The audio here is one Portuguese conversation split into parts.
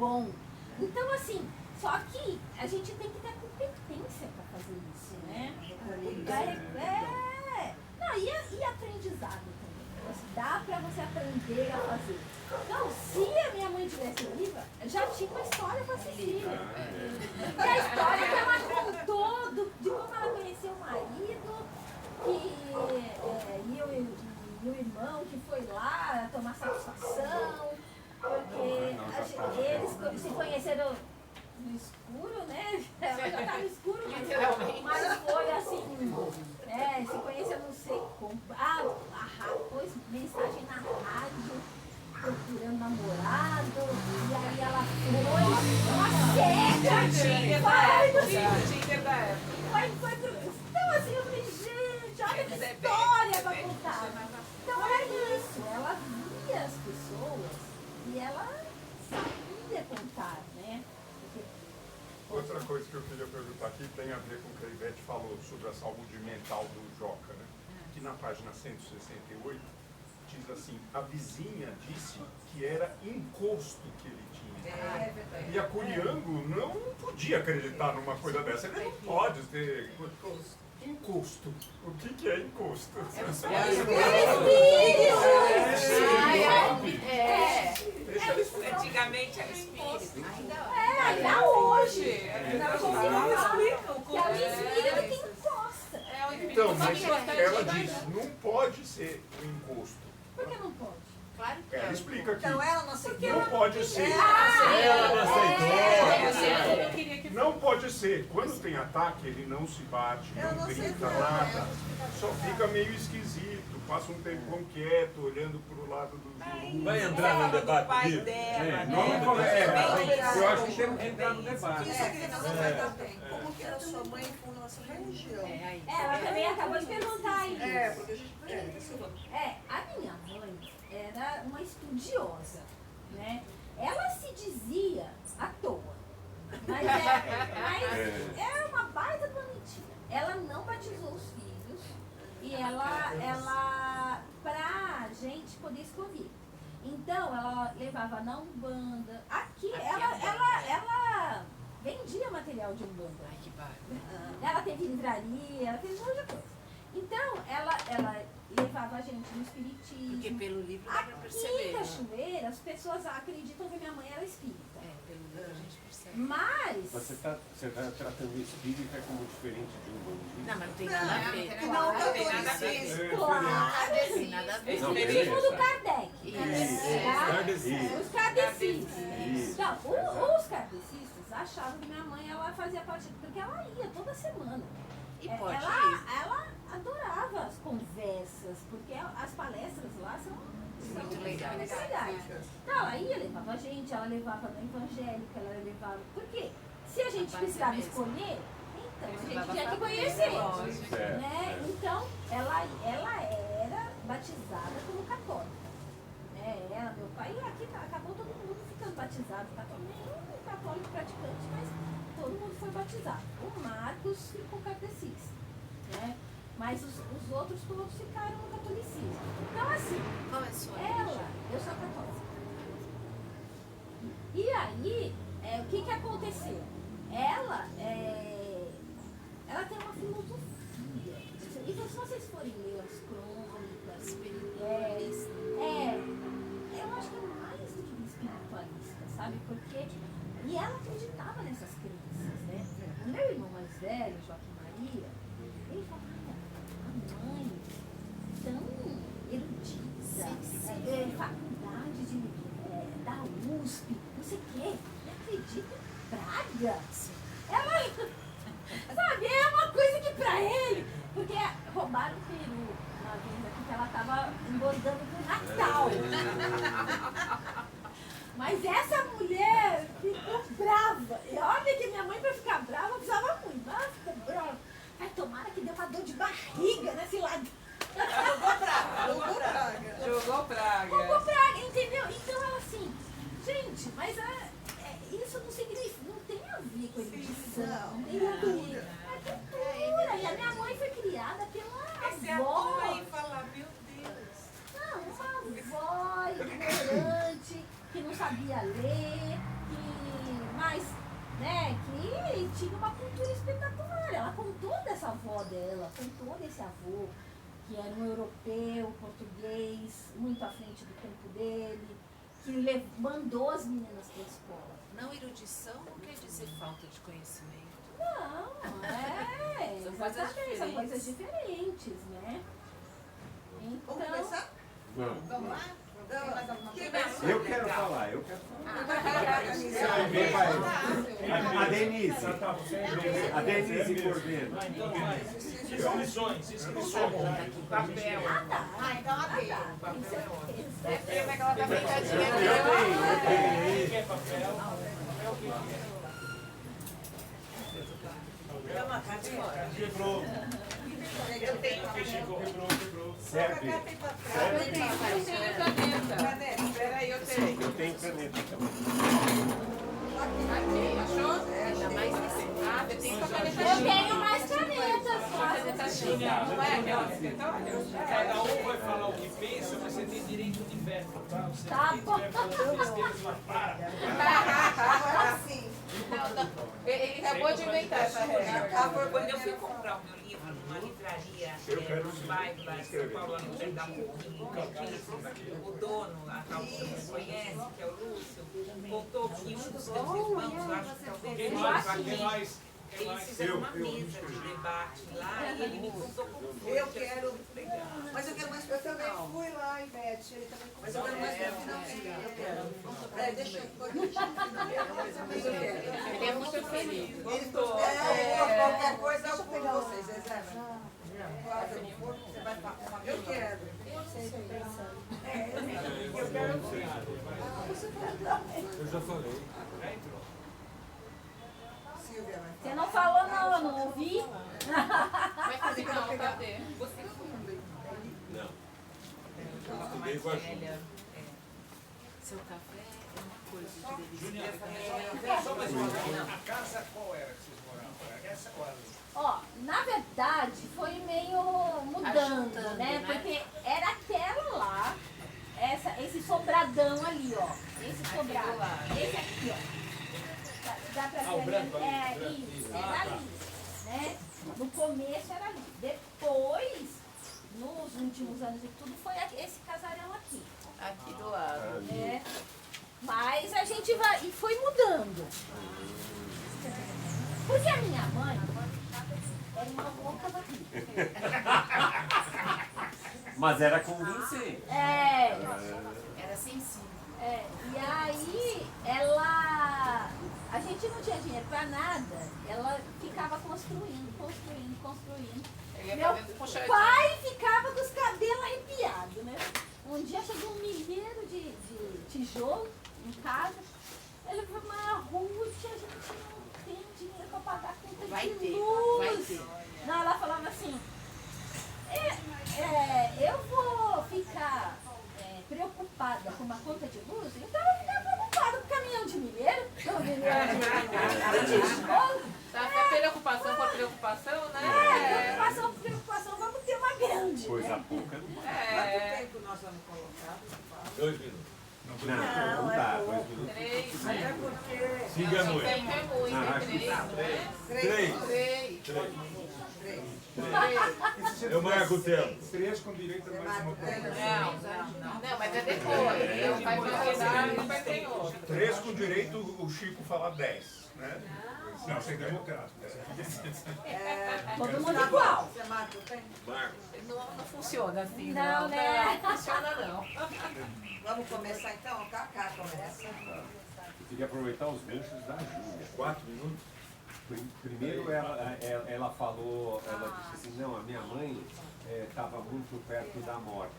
bom. Então, assim, só que a gente tem que ter competência para fazer isso, né? Não, e aprendizado também. Dá para você aprender a fazer. Então, se a minha mãe tivesse viva, já tinha uma história com a Cecília. E a história que ela contou de como ela conheceu o marido e o irmão que foi lá tomar satisfação, porque eles se conheceram no escuro, né? Ela já tá no escuro, mas foi assim, se conheceu não sei como. Pôs mensagem na rádio, procurando namorado, e aí ela foi uma seca, então assim, eu falei, gente, olha que história pra contar. Então é isso, ela via as pessoas e ela sabia contar, né? Outra coisa que eu queria perguntar aqui tem a ver com o que a Ivete falou sobre a saúde mental do Joca, né? Que na página 168 diz assim, a vizinha disse que era encosto que ele tinha. E a Curiango não podia acreditar numa coisa dessa. Ele não pode ter encosto. O que é encosto? Antigamente era espírito. Ainda hoje. Que é o espírito que encosta. Então, mas ela diz, não pode ser um encosto. Por que não pode? Claro que Ela explica aqui. Então ela não aceitou. Não pode ser. Ela não aceitou. Não pode ser. Quando tem ataque, ele não se bate, não grita nada. Só fica meio esquisito. Passa um tempão quieto, olhando para o lado do Zulu. Vai entrar no debate comigo? Eu acho que temos que entrar no debate. Isso aqui não vai também. Como que a sua mãe fundou essa religião? Ela também acabou de perguntar isso. Porque a gente a minha mãe era uma estudiosa, né? Ela se dizia à toa, mas era uma baita de uma mentira. Ela não batizou os filhos e ela pra gente poder escolher. Então, ela levava na Umbanda. Aqui ela vendia material de Umbanda. Ai, que bárbaro. Ela teve livraria, ela fez um monte de coisa. Então, ela levava a gente no espiritismo. Porque pelo livro dá pra Aqui perceber. em Cachoeira, as pessoas acreditam que minha mãe era espírita. Pelo livro a gente percebe. Mas... Você tá tratando o espírita como diferente de um bandista? Não, mas não tem nada a ver. Não tem nada a ver. Claro, Não tem nada a ver. Não, espiritismo do Kardec. Kardecistas. Os kardecistas. Então, os kardecistas achavam que minha mãe ela fazia parte, porque ela ia toda semana. E pode ir. Ela adorava as conversas, porque as palestras lá são Muito legais. legais. Então, ela ia, levava a gente, ela levava na evangélica, ela levava... Por quê? Se a gente precisava escolher, então a gente tinha que conhecer. Né? Então, ela era batizada como católica. Ela, meu pai, aqui acabou todo mundo ficando batizado. Nem católico praticante, mas todo mundo foi batizado. O Marcos ficou kardecista, né? Mas os outros todos ficaram no catolicismo. Então, assim, Qual é a sua religião? eu sou católica. E aí, o que aconteceu? Ela tem uma filosofia. Então, se vocês forem ler as crônicas, espiritualista, eu acho que é mais do que espiritualista, sabe? Porque, e ela acreditava nessas crenças, né? O meu irmão mais velho, Joaquim Maria, ele falava, a mãe tão erudita, faculdade da USP, não sei o quê, acredita em praga. Ela, sabe, é uma coisa que pra ele, porque roubaram o peru uma vez aqui que ela tava engordando pro Natal. Mas essa mulher ficou brava. E olha que minha mãe, pra ficar brava, precisava muito. Ela ficou brava. Ai, tomara que deu uma dor de barriga nesse lado. Jogou praga. Jogou praga, entendeu? Então ela assim, gente, mas isso não significa, não tem a ver com erudição, não tem a ver. É cultura. E a minha mãe foi criada pela avó. E falar, meu Deus. Não, uma avó ignorante, que não sabia ler, né, que tinha uma cultura espetacular. Ela contou dessa avó dela, contou desse avô, que era um europeu, português, muito à frente do tempo dele, que mandou as meninas para a escola. Não, erudição não quer dizer falta de conhecimento. Não, exatamente, são coisas diferentes, né? Vamos Então, começar? Vamos. Vamos lá? Eu quero falar. A Denise. A Denise coordena. Inscrições. Papel. Então abre. Como é que ela tá brincadinha aqui? Eu Quer papel? Papel que Dá uma carta. quebrou. Eu tenho. Quebrou. Serve. Eu tenho caneta. caneta. Espera aí, eu tenho. Eu tenho caneta também. Aqui, achou? Ainda mais esse. Ah, eu tenho com a caneta eu tenho mais canetas, Caneta China, não é aquela caneta? Olha. Cada um vai falar o que pensa, mas você tem direito de veto, tá? Você Tá tem bom. besteira, para. Agora sim. Ele acabou de inventar essa regra. Quando eu fui comprar o meu livro numa livraria no bairro lá de São Paulo, no pé da PUC, em Campinas, o dono, a tal que você conhece, que é o Lúcio, contou que um dos meus irmãos, acho que talvez Quem mais? eles fizeram uma mesa de debate lá e ele me contou como foi. Eu quero. Mas eu quero mais pra final. Eu também fui lá, Ivete. Ele também mas eu quero mais pra final. Eu quero. Deixa eu pôr no Ele é muito feliz. qualquer coisa eu pôr vocês, reserva. Você vai falar. Eu quero. Eu já falei. Silvia vai Você não falou não, eu não ouvi. Vai fazer não, cadê? Você funde. Não. Mais velha. Seu café é uma coisa de delícia. Júnior, só mais uma vez. A casa qual era que vocês moravam? Essa ou a Ó, na verdade, foi meio mudando, Ajustando, né? né? Porque era aquela lá, esse sobradão ali, ó. Esse sobrado. lá. Esse aqui, ó. Dá pra o ver branco ali? ali. É, isso, era ali. Né? No começo era ali. Depois, nos últimos anos e tudo, foi esse casarão aqui. Aqui do lado. Né? Mas a gente vai. E foi mudando. Porque a minha mãe era uma louca barriga. Mas era convincente. Era sensível. E aí ela. A gente não tinha dinheiro pra nada. Ela ficava construindo. Ele Meu ia fazendo puxadinho. pai ficava com os cabelos arrepiados, né? Um dia chegou um milheiro de tijolo em casa. Ele foi na rua e a gente não tem dinheiro pra pagar a conta Vai de ter, luz. vai ter. Não, ela falava assim, eu vou ficar preocupada com uma conta de luz, então eu vou ficar preocupada com o caminhão de milheiro, com o milhão de tijolo. Tá, preocupação por preocupação, né? Preocupação por preocupação, vamos ter uma grande. Coisa Né? pouca. É. tempo nós vamos colocar? 2 minutos. Não dá. 2 minutos. 3. Até porque. Siga a noite. Tempo é muito, Ah, é 3, não é? 3. 3. Eu marco o tempo. 3 com direito a mais uma pergunta. Não, mas é depois. Então vai validar e vai ter outro. 3 com direito o Chico fala 10, né? Não, você é democrático. Todo mundo igual. Você marca o tempo? Não funciona assim, Não, não. né? Não funciona não. Vamos começar então? O Cacá começa. Eu queria aproveitar os ganchos da Júlia. 4 minutos? Primeiro ela falou, ela disse assim, não, a minha mãe estava muito perto da morte.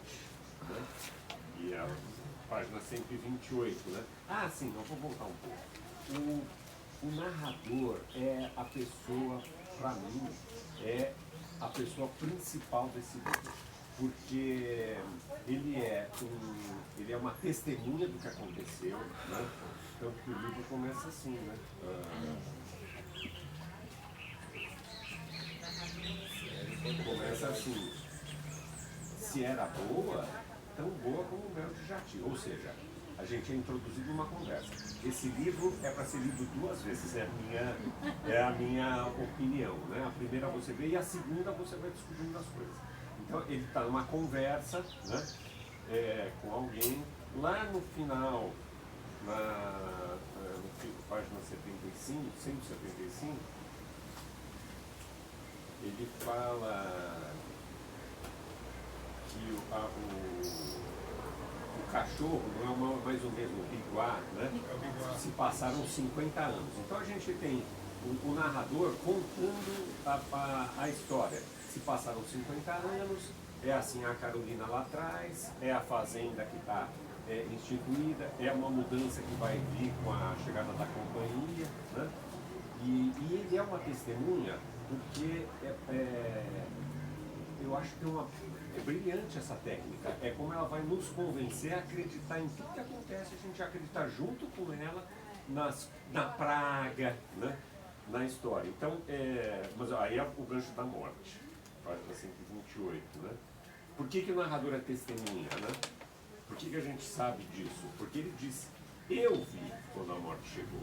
Né? E a página 128, né? Ah, sim, eu vou voltar um pouco. O narrador é a pessoa, para mim, é a pessoa principal desse livro. Porque ele é uma testemunha do que aconteceu, né? Tanto que o livro começa assim, né? Começa assim, se era boa, tão boa como o mel de jati. Ou seja, a a gente é introduzido numa conversa. Esse livro é para ser lido 2 vezes, é a minha opinião, né? A primeira você vê e a segunda você vai descobrindo as coisas. Então ele está numa conversa, né? Com alguém, lá no final, na página 75, 175, ele fala que o cachorro não é mais ou menos o biguá, né? Se passaram 50 anos. Então a gente tem o narrador contando a história. Se passaram 50 anos, é assim a Carolina lá atrás, é a fazenda que está instituída, é uma mudança que vai vir com a chegada da companhia, né? E ele é uma testemunha porque eu acho que é brilhante essa técnica. É como ela vai nos convencer a acreditar em tudo que acontece, a gente acreditar junto com ela na praga, né? Na história. Então, mas aí é o gancho da morte, página 128, né? Por que o narrador é testemunha, né? Por que a gente sabe disso? Porque ele diz, eu vi quando a morte chegou,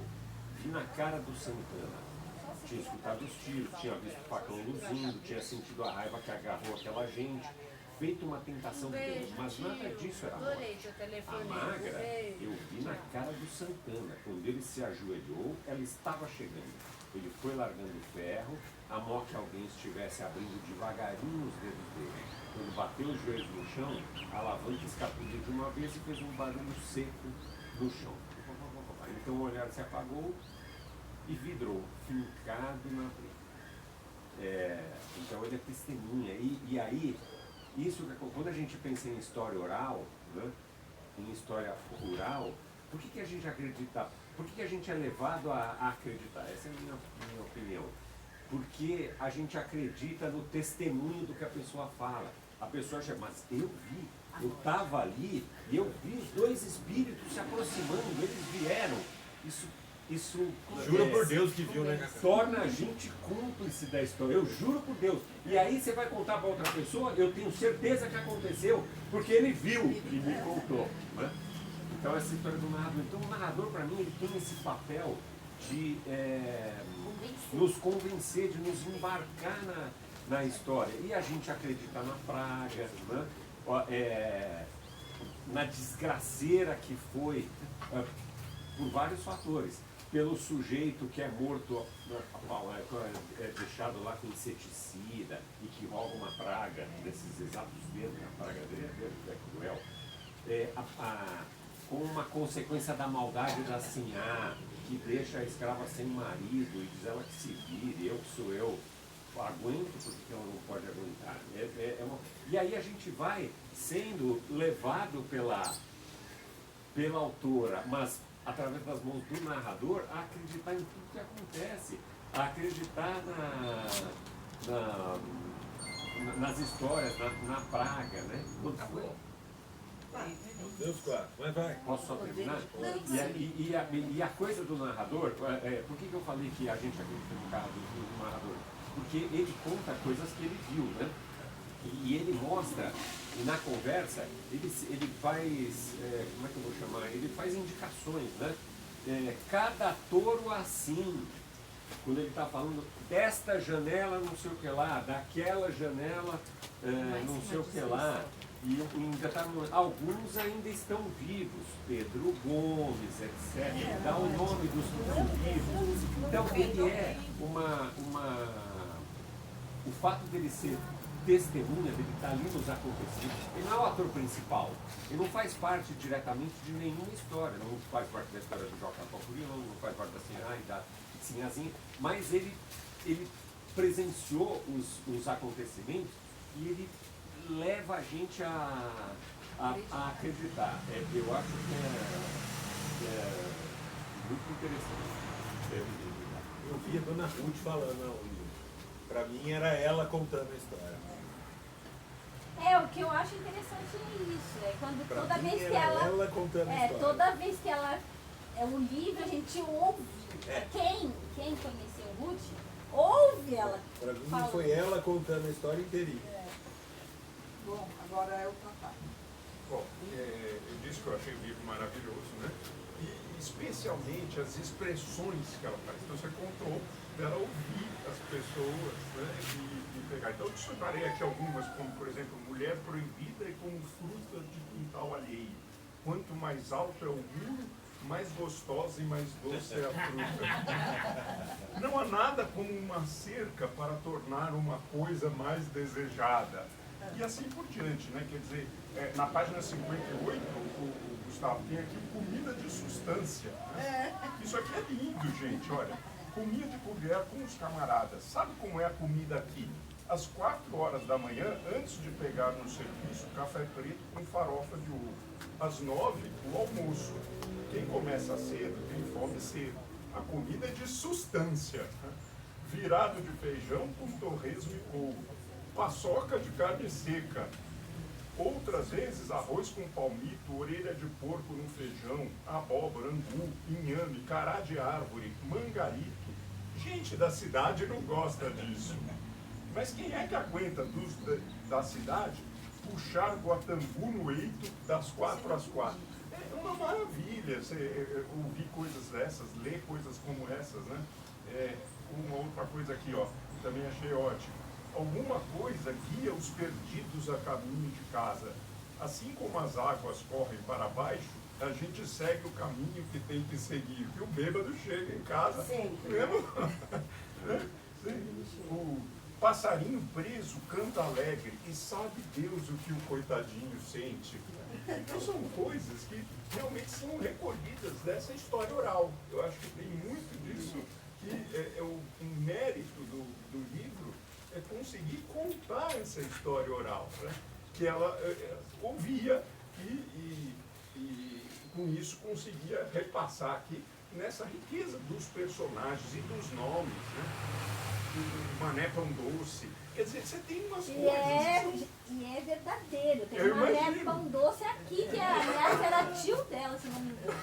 vi na cara do Santana. Tinha escutado os tiros, tinha visto o facão luzindo, tinha sentido a raiva que agarrou aquela gente, feito uma tentação de Deus, mas nada disso era morte. A magra, eu vi na cara do Santana. Quando ele se ajoelhou, ela estava chegando. Ele foi largando o ferro, amou que alguém estivesse abrindo devagarinho os dedos dele. Quando bateu os joelhos no chão, a alavanca escapuliu de uma vez e fez um barulho seco no chão. Então o olhar se apagou e vidrou, fincado na briga. Então ele é testemunha. E aí, isso, quando a gente pensa em história oral, né, em história rural, por que a gente acredita? Por que a gente é levado a acreditar? Essa é a minha opinião. Porque a gente acredita no testemunho do que a pessoa fala. A pessoa chega, mas eu vi, eu estava ali e eu vi os 2 espíritos se aproximando, eles vieram. Isso Jura por Deus que viu, né? torna a gente cúmplice da história, eu juro por Deus. E aí você vai contar para outra pessoa, eu tenho certeza que aconteceu, porque ele viu e me contou, né? Então essa história do narrador. Então o narrador, para mim, ele tem esse papel de nos convencer, de nos embarcar na história. E a gente acreditar na praga, né? Na desgraceira que foi, por vários fatores. Pelo sujeito que é morto, deixado lá com inseticida e que roga uma praga, nesses exatos termos, a praga dele é cruel, com uma consequência da maldade da Sinhá, que deixa a escrava sem marido e diz ela que se vire, eu que sou eu, aguento porque ela não pode aguentar. E aí a gente vai sendo levado pela autora, mas através das mãos do narrador, a acreditar em tudo que acontece, a acreditar nas histórias, na praga, né? Deus, claro. Mas vai. Posso só terminar? E a coisa do narrador, por que eu falei que a gente acredita no caso do narrador? Porque ele conta coisas que ele viu, né? E ele mostra, e na conversa, ele faz, como é que eu vou chamar? Ele faz indicações, né? Cada touro assim, quando ele está falando desta janela não sei o que lá, daquela janela não sei o que lá. E alguns ainda estão vivos, Pedro Gomes, etc. Dá o nome dos que estão vivos. Então ele é o fato dele ser testemunha, dele estar ali nos acontecimentos, ele não é o ator principal, ele não faz parte diretamente de nenhuma história, não faz parte da história do Joca Tocurião, não faz parte da Sinhá e da Sinhazinha, mas ele presenciou os acontecimentos e ele leva a gente a acreditar. Eu acho que é muito interessante. Eu vi a Dona Ruth falando, pra mim era ela contando a história. O que eu acho interessante é isso, quando Pra toda mim vez que era ela contando a história. toda vez que ela o livro a gente ouve. Quem conheceu Ruth, ouve ela. Pra mim falando. foi ela contando a história inteirinha. Bom, agora é o papai. Bom, eu disse que eu achei o livro maravilhoso, né? E especialmente as expressões que ela faz. Então você contou dela ouvir as pessoas, né? E pegar. Então eu separei aqui algumas, como por exemplo, mulher proibida e como fruta de quintal alheio. Quanto mais alto é o muro, mais gostosa e mais doce é a fruta. Não há nada como uma cerca para tornar uma coisa mais desejada. E assim por diante, né? Quer dizer, na página 58, o Gustavo tem aqui comida de substância. Né? Isso aqui é lindo, gente, olha. Comia de colher com os camaradas. Sabe como é a comida aqui? Às 4 horas da manhã, antes de pegar no serviço, café preto com farofa de ovo. Às 9, o almoço. Quem começa cedo tem fome cedo. A comida é de substância. Né? Virado de feijão com torresmo e couve. Paçoca de carne seca. Outras vezes, arroz com palmito, orelha de porco no feijão, abóbora, angu, inhame, cará de árvore, mangarito. Gente da cidade não gosta disso. Mas quem é que aguenta da cidade puxar Guatambu no eito das 4 às 4? É uma maravilha você ouvir coisas dessas, ler coisas como essas, né? Uma outra coisa aqui, ó, também achei ótimo. Alguma coisa guia os perdidos a caminho de casa. Assim como as águas correm para baixo, a gente segue o caminho que tem que seguir. Que o bêbado chega em casa. Sempre. O passarinho preso canta alegre e sabe Deus o que o coitadinho sente. Então são coisas que realmente são recolhidas dessa história oral. Eu acho que tem muito disso que o mérito do livro é conseguir contar essa história oral, né? Que ela ouvia e com isso conseguia repassar aqui nessa riqueza dos personagens e dos nomes, né? O Mané Pão Doce. Quer dizer, você tem umas coisas... E é verdadeiro. Tem Eu Mané imagino. Pão Doce aqui, que aliás era tio dela, se não me engano.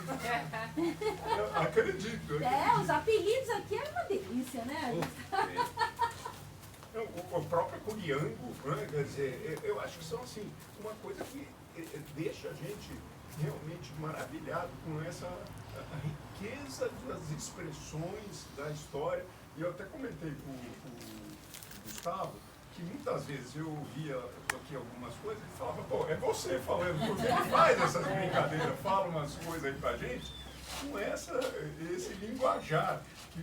Eu acredito. Os apelidos aqui eram uma delícia, né? O próprio Curiango, né? Quer dizer, eu acho que são assim, uma coisa que deixa a gente realmente maravilhado com essa a riqueza das expressões da história. E eu até comentei com o Gustavo que muitas vezes eu ouvia aqui algumas coisas e falava, pô, é você falando, porque ele faz essas brincadeiras, fala umas coisas aí pra gente, com esse linguajar que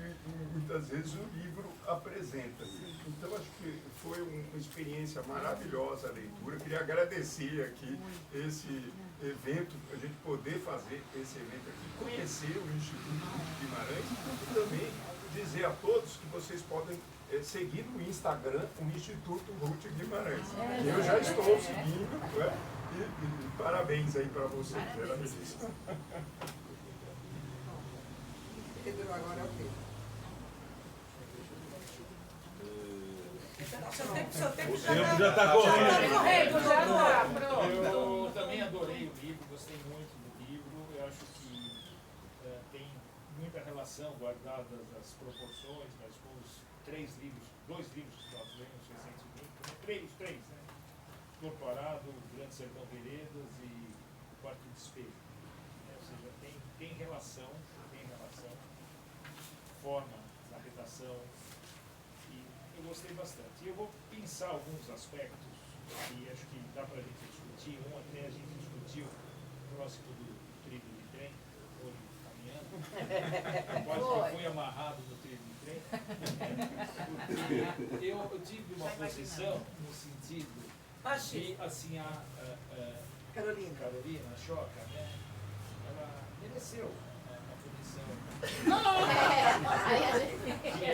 muitas vezes o livro apresenta. Então acho que foi uma experiência maravilhosa a leitura. Eu queria agradecer aqui esse evento, a gente poder fazer esse evento aqui, conhecer o Instituto Ruth Guimarães e também dizer a todos que vocês podem seguir no Instagram o Instituto Ruth Guimarães. Eu já estou seguindo, né? E parabéns aí para vocês. Pedro, agora é o Pedro. O tempo já está correndo. Eu também adorei o livro, gostei muito do livro. Eu acho que tem muita relação, guardadas as proporções, mas com os 2 livros que nós lemos recentemente, os três, né? Corpo Arado, Grande Sertão Veredas e Quarto de Espelho. Ou seja, tem relação, forma na redação, e eu gostei bastante. E eu vou pensar alguns aspectos que acho que dá para a gente discutir. Um até a gente discutiu próximo do trilho de trem, hoje caminhando, quase que fui amarrado no trilho de trem. Eu tive uma posição no sentido de, assim, a Carolina Choca, né? Ela mereceu a posição. Aí a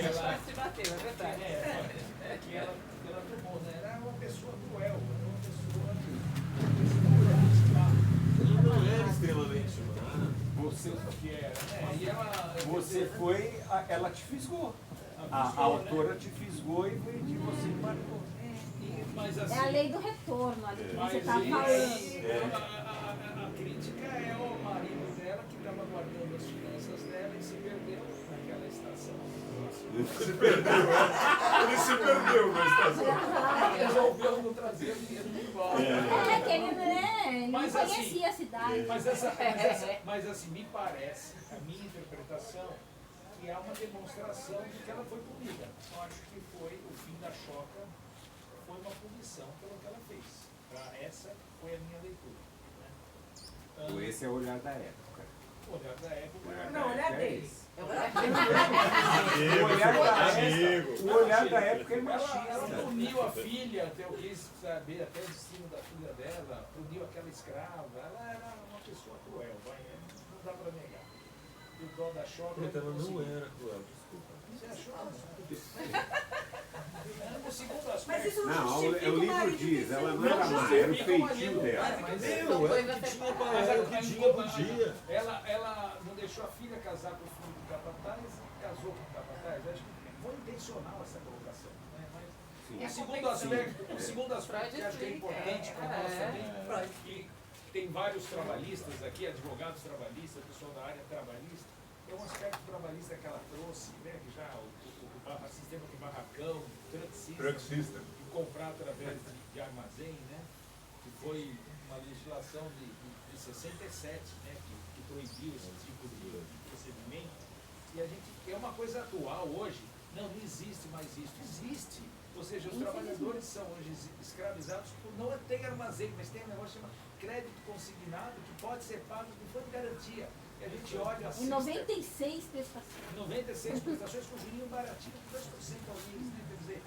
gente se bateu, é verdade. Que ela tomou, né? Era uma pessoa cruel, uma pessoa Não era extremamente má. Você foi, ela te fisgou. A autora te fisgou e foi de você que marcou. Mas, assim, É a lei do retorno ali que você está falando. A crítica é o marido dela que estava guardando as finanças dela e se perdeu naquela estação. Se perdeu, né? Ele se perdeu na estação. Resolveu não trazer o dinheiro de volta. Que ele, né, ele não Mas, conhecia assim, a cidade. Mas assim, me parece, a minha interpretação, que há uma demonstração de que ela foi punida. Eu acho que foi o fim da choca, foi uma punição pelo que ela fez. Essa foi a minha leitura. Né? Esse é o olhar da época. O olhar da época. Não, olhar dele. É o olhar O olhar da época é machista. Ela puniu a filha, até eu quis saber até o destino da filha dela, puniu aquela escrava. Ela era uma pessoa cruel, não dá para negar. E o dó da choca. Então ela não era cruel, desculpa. Você achou? No segundo aspecto. Mas isso não Não, o justifica o livro marido diz, ter ela sido- não era má, era o feitio dela. Meu, era o que tinha pra ela, o que tinha podia. Ela não deixou a filha casar com o filho do capataz e casou com o capataz. Acho que foi intencional essa colocação. Né? Mas o segundo aspecto que acho que é importante para nós também, que tem vários trabalhistas aqui, advogados trabalhistas, pessoal da área trabalhista, é um aspecto trabalhista que ela trouxe, né? Que já o sistema de barracão, Truck system. de comprar através de armazém, né? Que foi uma legislação de 67, né? Que proibiu esse tipo de procedimento. E a gente é uma coisa atual hoje. Não existe mais isso. Existe. Ou seja, os trabalhadores são hoje escravizados por não ter armazém, mas tem um negócio chamado crédito consignado que pode ser pago com fundo de garantia. E a gente olha assim. Em 96 prestações. 96 prestações com jurinho baratinho, 2% ao mês, né? Quer dizer,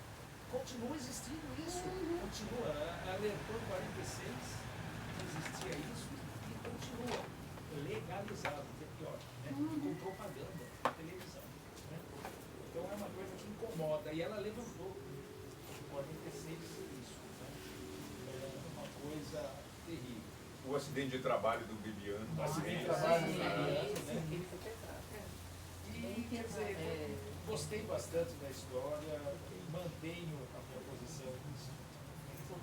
continua existindo isso. Continua. Alertou em 46, existia isso e continua legalizado, que é pior, né? Com propaganda na televisão. Né? Então é uma coisa que incomoda. E ela levantou em 46 isso. Né? É uma coisa terrível. O acidente de trabalho do Bibiano. O acidente de trabalho do Bibiano, né? E, quer dizer, gostei bastante da história, mantenho a minha posição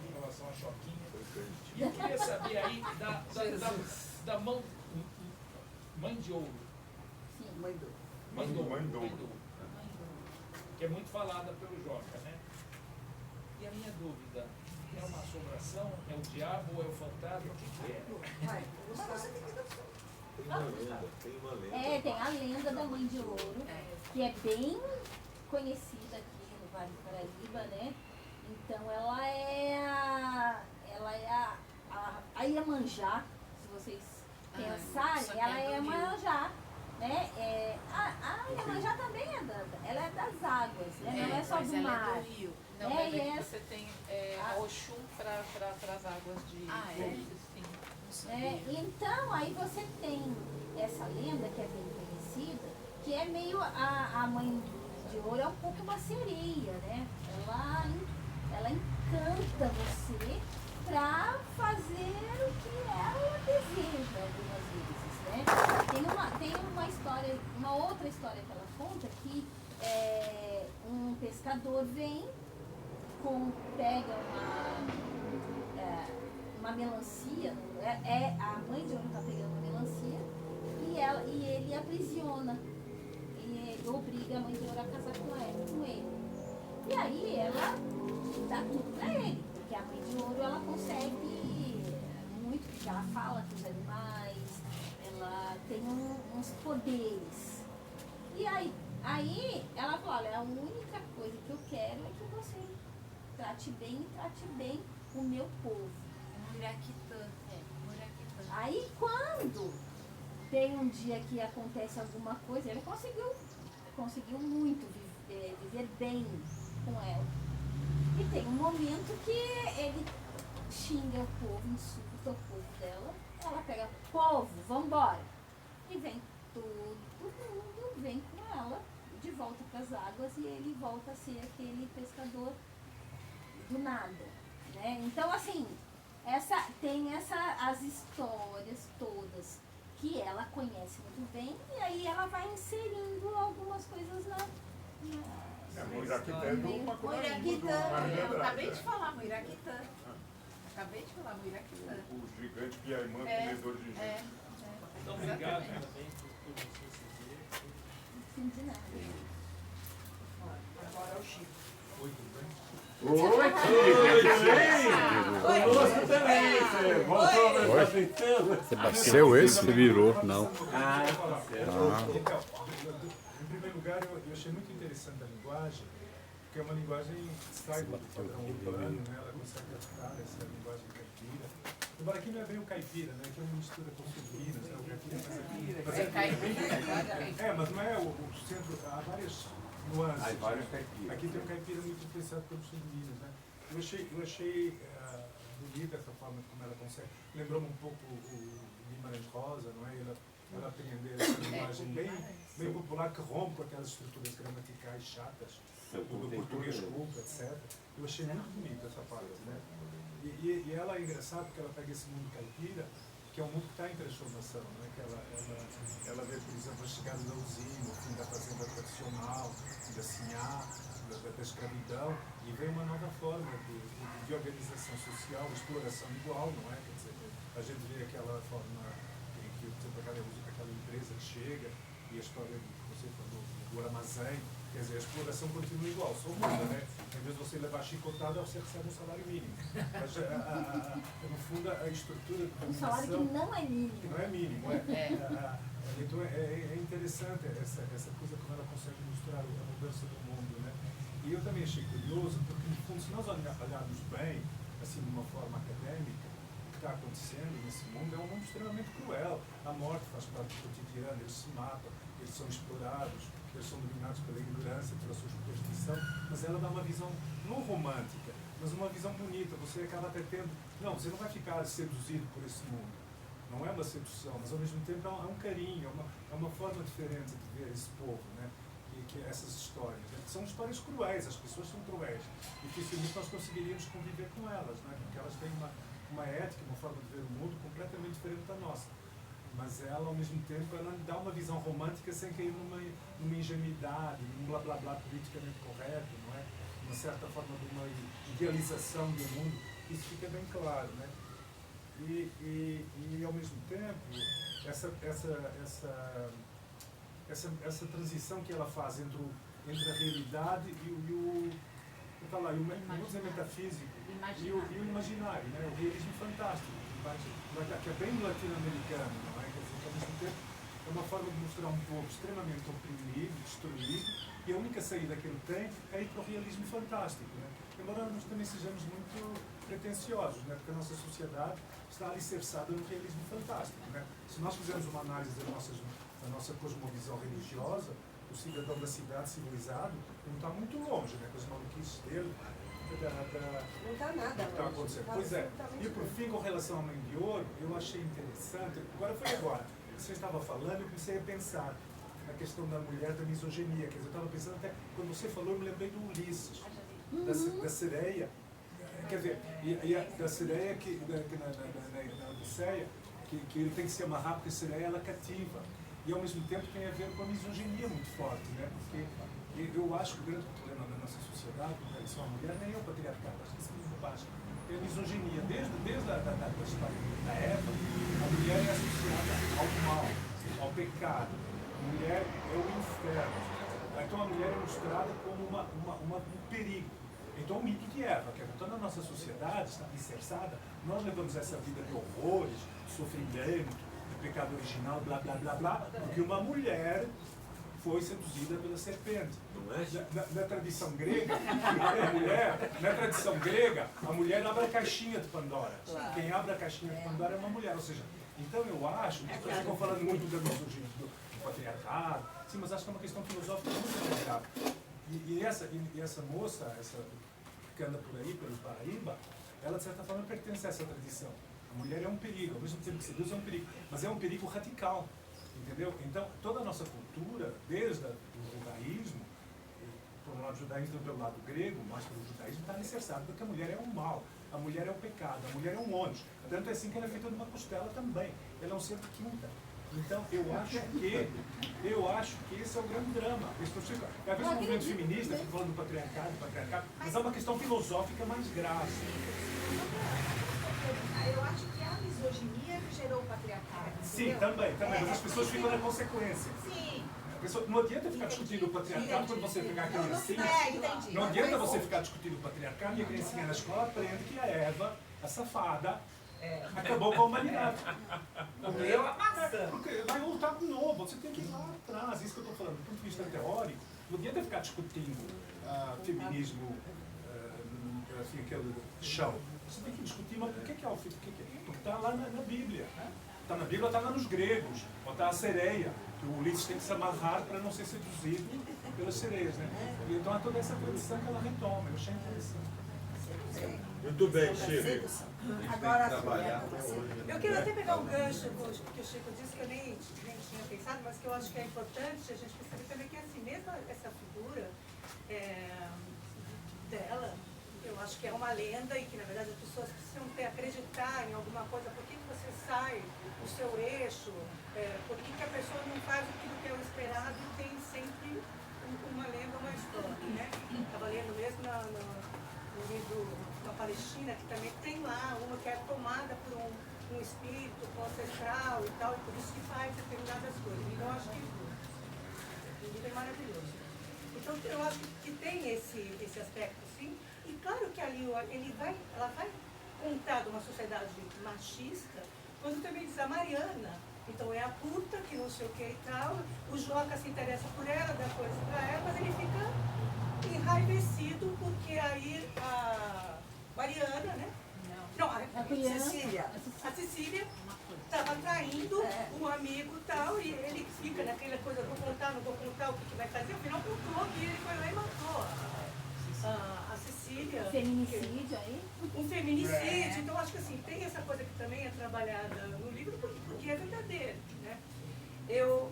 em relação à Choquinha. E eu queria saber aí da mãe de ouro. Sim. Mãe do- Mãe de ouro. Mãe de ouro. Que é muito falada pelo Joca, né? E a minha dúvida, é uma assombração? É o diabo? É o fantasma? O que é? Vai, você tem que dar Tem uma lenda, tem uma lenda. Tem a lenda da Mãe de Ouro, que é bem conhecida aqui no Vale do Paraíba, né? Então ela é a Iemanjá, se vocês pensarem, ela é a Iemanjá, né? A Iemanjá também ela é das águas, né? Não é só do mar. É do rio. Não, É, mas e aí essa- você tem a Oxum para as águas de sim. Então aí você tem essa lenda que é bem conhecida, que é meio a Mãe de Ouro é um pouco uma sereia, né? Ela encanta você para fazer o que ela deseja algumas vezes, né? Tem uma história, uma outra história que ela conta que um pescador vem, pega uma melancia, a Mãe de Ouro está pegando uma melancia e ele aprisiona, e obriga a Mãe de Ouro a casar com ele. E aí ela dá tudo pra ele, porque a Mãe de Ouro ela consegue muito, porque ela fala com os animais, ela tem uns poderes. E aí ela fala, olha, a única coisa que eu quero é que você trate bem o meu povo. Aí quando tem um dia que acontece alguma coisa, ele conseguiu muito viver bem com ela. E tem um momento que ele xinga o povo, insulta o povo dela, ela pega, povo, vambora. E vem todo mundo, vem com ela de volta para as águas e ele volta a ser aquele pescador do nada, né? Então assim, tem as histórias todas que ela conhece muito bem e aí ela vai inserindo algumas coisas na Moiraquitã é do Macunaíma, do Mário de Eu Andrade. acabei de falar, Moiraquitã. Acabei de falar, Moiraquitã. O gigante piaimã comedor de gente. Então, obrigado também por você dizer. Sim, de nada. o Chico. Oi, tudo bem? Oi, tudo bem? Conosco também. Você voltou da sua tentando? Você bateu esse? Você virou? Não. Ah, tá certo. Então, em primeiro lugar, eu achei muito interessante a linguagem, porque é uma linguagem que sai do padrão urbano, né? Ela consegue adaptar essa linguagem caipira. Embora aqui não é bem o caipira, né? Aqui é uma mistura com Minas, né? O caipira, mas mas não é o centro, há várias nuances. Há vários caipiras. Aqui tem um caipira muito influenciado pelo sul de Minas, né? Eu achei bonita essa forma como ela consegue. Lembrou-me um pouco o Guimarães Rosa, não é? Ela aprendeu essa linguagem bem popular que rompe com aquelas estruturas gramaticais chatas do português culto, etc. Eu achei muito bonita essa parte, né? E ela é engraçada porque ela pega esse mundo caipira, que é um mundo que está em transformação, né? Que ela vê, por exemplo, a chegada da usina, o fim da fazenda tradicional, da sinhá, da escravidão, e vem uma nova forma de organização social, exploração igual, não é? Quer dizer, a gente vê aquela forma em que, por exemplo, aquela empresa que chega, e a história que você falou do armazém, quer dizer, a exploração continua igual, só muda, né? Em vez de você levar chicotada, você recebe um salário mínimo. Mas, no fundo, a estrutura de Um salário que não é mínimo. que não é mínimo. Então é interessante essa coisa como ela consegue mostrar a mudança do mundo, né? E eu também achei curioso, porque no fundo, se nós olharmos bem, assim, de uma forma acadêmica, o que está acontecendo nesse mundo é um mundo extremamente cruel. A morte faz parte do cotidiano, eles se matam, eles são explorados, eles são dominados pela ignorância, pela sua superstição, mas ela dá uma visão não romântica, mas uma visão bonita. Você acaba até tendo... Não, você não vai ficar seduzido por esse mundo. Não é uma sedução, mas ao mesmo tempo é um carinho, é uma forma diferente de ver esse povo, né? Que essas histórias. Né? São histórias cruéis, as pessoas são cruéis. Dificilmente nós conseguiríamos conviver com elas, né? Porque elas têm uma ética, uma forma de ver o mundo completamente diferente da nossa. Mas ela, ao mesmo tempo, ela dá uma visão romântica sem cair numa ingenuidade, num blá blá blá politicamente correto, não é? Uma certa forma de uma idealização do mundo. Isso fica bem claro, né? E ao mesmo tempo, essa transição que ela faz entre a realidade e o metafísico e o imaginário, né? O realismo fantástico, que é bem latino-americano, não é? Quer dizer, que ao mesmo tempo é uma forma de mostrar um povo extremamente oprimido, destruído, e a única saída que ele tem é ir para o realismo fantástico, né? Embora nós também sejamos muito pretenciosos, né? Porque a nossa sociedade está alicerçada no realismo fantástico, né? Se nós fizermos uma análise da nossa cosmovisão religiosa, o cidadão da cidade civilizado não está muito longe, né? Com as maluquices dele, Não está nada está acontecendo. Pois é. E por fim, com relação à Mãe de Ouro, eu achei interessante, agora, você estava falando, eu comecei a pensar na questão da mulher, da misoginia, quer dizer, eu estava pensando até, quando você falou, eu me lembrei do Ulisses, da sereia, quer dizer, da sereia na Odisseia, que ele tem que se amarrar porque a sereia ela cativa, e ao mesmo tempo tem a ver com a misoginia muito forte, né? Porque eu acho que o grande problema da nossa sociedade, com relação à mulher, nem é o patriarcado, acho que isso é muito baixo. É a misoginia. Desde a história da Eva, a mulher é associada ao mal, ao pecado. A mulher é o inferno. Então a mulher é mostrada como um perigo. Então o mito de Eva, que é toda a nossa sociedade está alicerçada, nós levamos essa vida de horrores, de sofrimento, de pecado original, blá blá blá blá, porque uma mulher foi seduzida pela serpente. Na tradição grega, a mulher abre a caixinha de Pandora. Quem abre a caixinha de Pandora é uma mulher. Ou seja, então eu acho, as pessoas ficam falando muito da misoginia, do patriarcado, sim, mas acho que é uma questão filosófica muito grave. E essa moça, que anda por aí, pelo Paraíba, ela de certa forma pertence a essa tradição. A mulher é um perigo, ao mesmo tempo que seduz é um perigo, mas é um perigo radical. Entendeu? Então, toda a nossa cultura, desde o judaísmo, pelo lado do judaísmo e pelo lado grego, mas pelo judaísmo está alicerçado, porque a mulher é um mal, a mulher é o pecado, a mulher é um ônus. Tanto é assim que ela é feita de uma costela também. Ela é um ser de quinta. Então, eu acho que esse é o grande drama. Às vezes o movimento feminista fica falando do patriarcado, mas é uma questão filosófica mais grave. Eu acho que a misoginia que gerou o patriarcado. Sim, também, mas as pessoas ficam na consequência. Sim. A Não adianta ficar discutindo o patriarcado quando você pegar a criancinha. Não adianta você ficar discutindo o patriarcado e a criancinha na escola aprende que a Eva, a safada, acabou com a humanidade. Morreu a maçã. Porque vai voltar de novo, você tem que ir lá atrás. Isso que eu estou falando, do ponto de vista teórico, não adianta ficar discutindo feminismo, assim, aquele chão. Você tem que discutir, mas o que é o feminismo? Porque está lá na Bíblia. Está na Bíblia, está lá nos gregos. Ou está a sereia, que o Ulisses tem que se amarrar para não ser seduzido pelas sereias. Né? E então há toda essa tradição que ela retoma. Eu achei interessante. Muito bem, Chico. Agora, eu queria até pegar um gancho que o Chico disse, que eu nem tinha pensado, mas que eu acho que é importante a gente perceber também que assim, mesmo essa figura dela, eu acho que é uma lenda e que na verdade as pessoas precisam acreditar em alguma coisa. Por que você sai do seu eixo? Por que a pessoa não faz aquilo que é o esperado e tem sempre uma lenda, uma história, né? Estava lendo mesmo no livro da Palestina, que também tem lá uma que é tomada por um espírito ancestral e tal, e por isso que faz determinadas coisas. Então eu acho que o livro é maravilhoso. Então eu acho que tem esse aspecto, sim. E claro que ali ela vai contar de uma sociedade machista, quando também diz a Mariana, então é a puta, que não sei o que e tal, o Joca se interessa por ela, dá coisa pra ela, mas ele fica enraivecido porque aí a Mariana, né? Não, a Cecília estava traindo um amigo e tal, e ele fica naquela coisa, vou contar, não vou contar, o que vai fazer, afinal contou que ele foi lá e matou a Cecília. Feminicídio aí? Um feminicídio, então acho que assim, tem essa coisa que também é trabalhada no livro, porque é verdadeiro, né?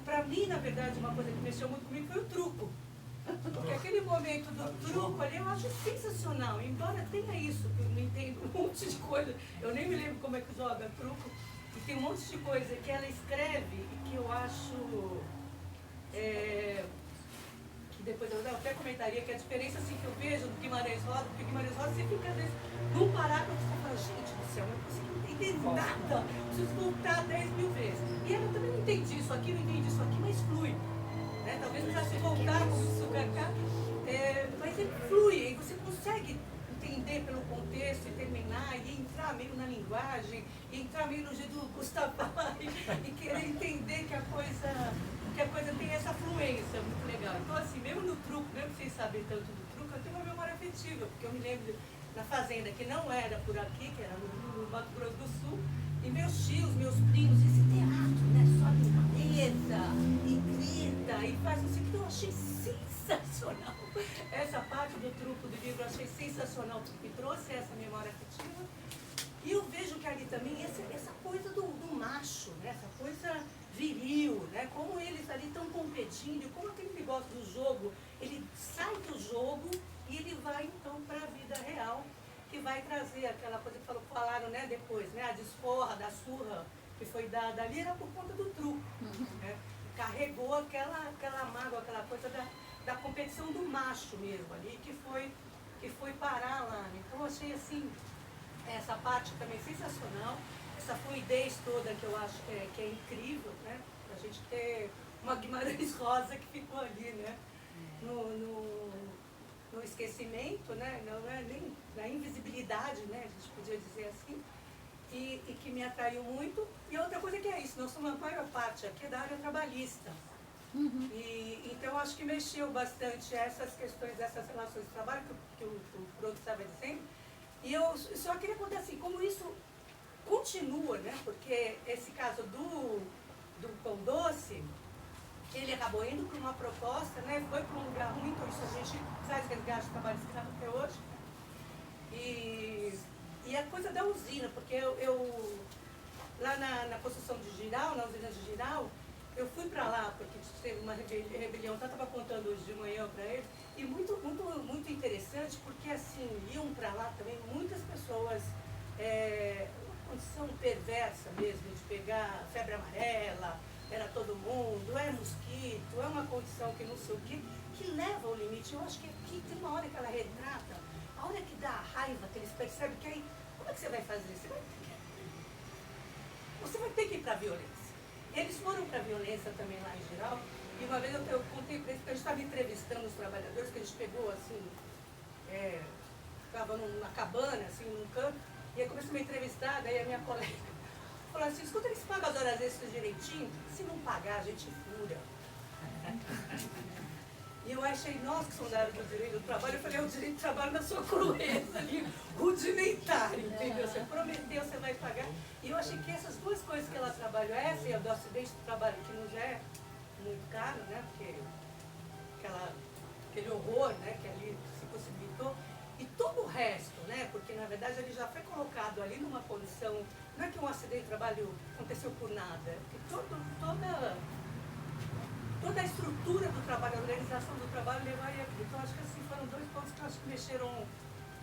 Pra mim, na verdade, uma coisa que mexeu muito comigo foi o truco. Porque aquele momento do truco ali eu acho sensacional, embora tenha isso, que eu não entendo um monte de coisa, eu nem me lembro como é que joga truco, e tem um monte de coisa que ela escreve e que eu acho, que depois eu até comentaria, que a diferença assim, que eu vejo do Guimarães Rosa, porque Guimarães Rosa você fica às vezes num parágrafo e você fala, gente do céu, eu não consigo entender nada, preciso voltar 10.000 vezes. E ela também não entende isso aqui, não entende isso aqui, mas flui. Talvez não precisasse voltar como isso cá, mas ele flui, e você consegue entender pelo contexto e terminar, e entrar meio na linguagem, e entrar meio no jeito do Gustavo e querer entender que a coisa tem essa fluência muito legal. Então assim, mesmo no truco, mesmo sem saber tanto do truco, eu tenho uma memória afetiva, porque eu me lembro na fazenda, que não era por aqui, que era no Mato Grosso do Sul, e meus tios, meus primos, esse teatro, né, sobe uma mesa, e grita, e faz assim, que eu achei sensacional. Essa parte do truco do livro eu achei sensacional, porque me trouxe essa memória afetiva. E eu vejo que ali também essa coisa do macho, né, essa coisa viril, né, como eles ali estão competindo, como aquele negócio do jogo, ele sai do jogo e ele vai então para a vida real, que vai trazer aquela coisa que falaram, né, depois, né, a desforra da surra que foi dada ali era por conta do truco. Né? Carregou aquela mágoa, aquela coisa da competição do macho mesmo ali, que foi parar lá. Então eu achei assim, essa parte também sensacional, essa fluidez toda que eu acho que é incrível, né? A gente ter uma Guimarães Rosa que ficou ali, né? No esquecimento, né? Não é nem na invisibilidade, né? A gente podia dizer assim, e que me atraiu muito. E outra coisa que é isso, nós somos a maior parte aqui da área trabalhista. E então acho que mexeu bastante essas questões, essas relações de trabalho que o Proto estava dizendo. E eu só queria contar assim, como isso continua, né? Porque esse caso do Pão Doce, ele acabou indo para uma proposta, né? Foi para um lugar ruim, então isso a gente faz resgate de trabalho escravo até hoje. E a coisa da usina, porque eu lá na construção de Giral, na usina de Giral, eu fui para lá, porque teve uma rebelião, eu estava contando hoje de manhã para eles, e muito interessante, porque assim, iam para lá também muitas pessoas, uma condição perversa mesmo, de pegar febre amarela, era todo mundo, é mosquito, é uma condição que não sei o quê, que leva ao limite. Eu acho que aqui tem uma hora que ela retrata, a hora que dá a raiva, que eles percebem que aí, como é que você vai fazer? Você vai ter que ir para a violência. Eles foram para a violência também lá em geral, E uma vez eu contei para eles que a gente estava entrevistando os trabalhadores, que a gente pegou assim, estava numa cabana, assim, num campo, e aí começou a me entrevistar, daí a minha colega falou assim, escuta, eles pagam as horas extras direitinho? Se não pagar, a gente fura. E eu achei, nossa, que são da área do direito do trabalho, eu falei, o direito do trabalho na sua crueza ali, rudimentar, entendeu? Você prometeu, você vai pagar. E eu achei que essas duas coisas que ela trabalhou, essa e a do acidente do trabalho, que não já é muito caro, né? Porque aquele horror, né, que ali se possibilitou, e todo o resto, né? Porque na verdade ele já foi colocado ali numa condição, não é que um acidente de trabalho aconteceu por nada, é porque toda a estrutura do trabalho, a organização do trabalho levaria aqui. Então acho que assim foram dois pontos que eu acho que mexeram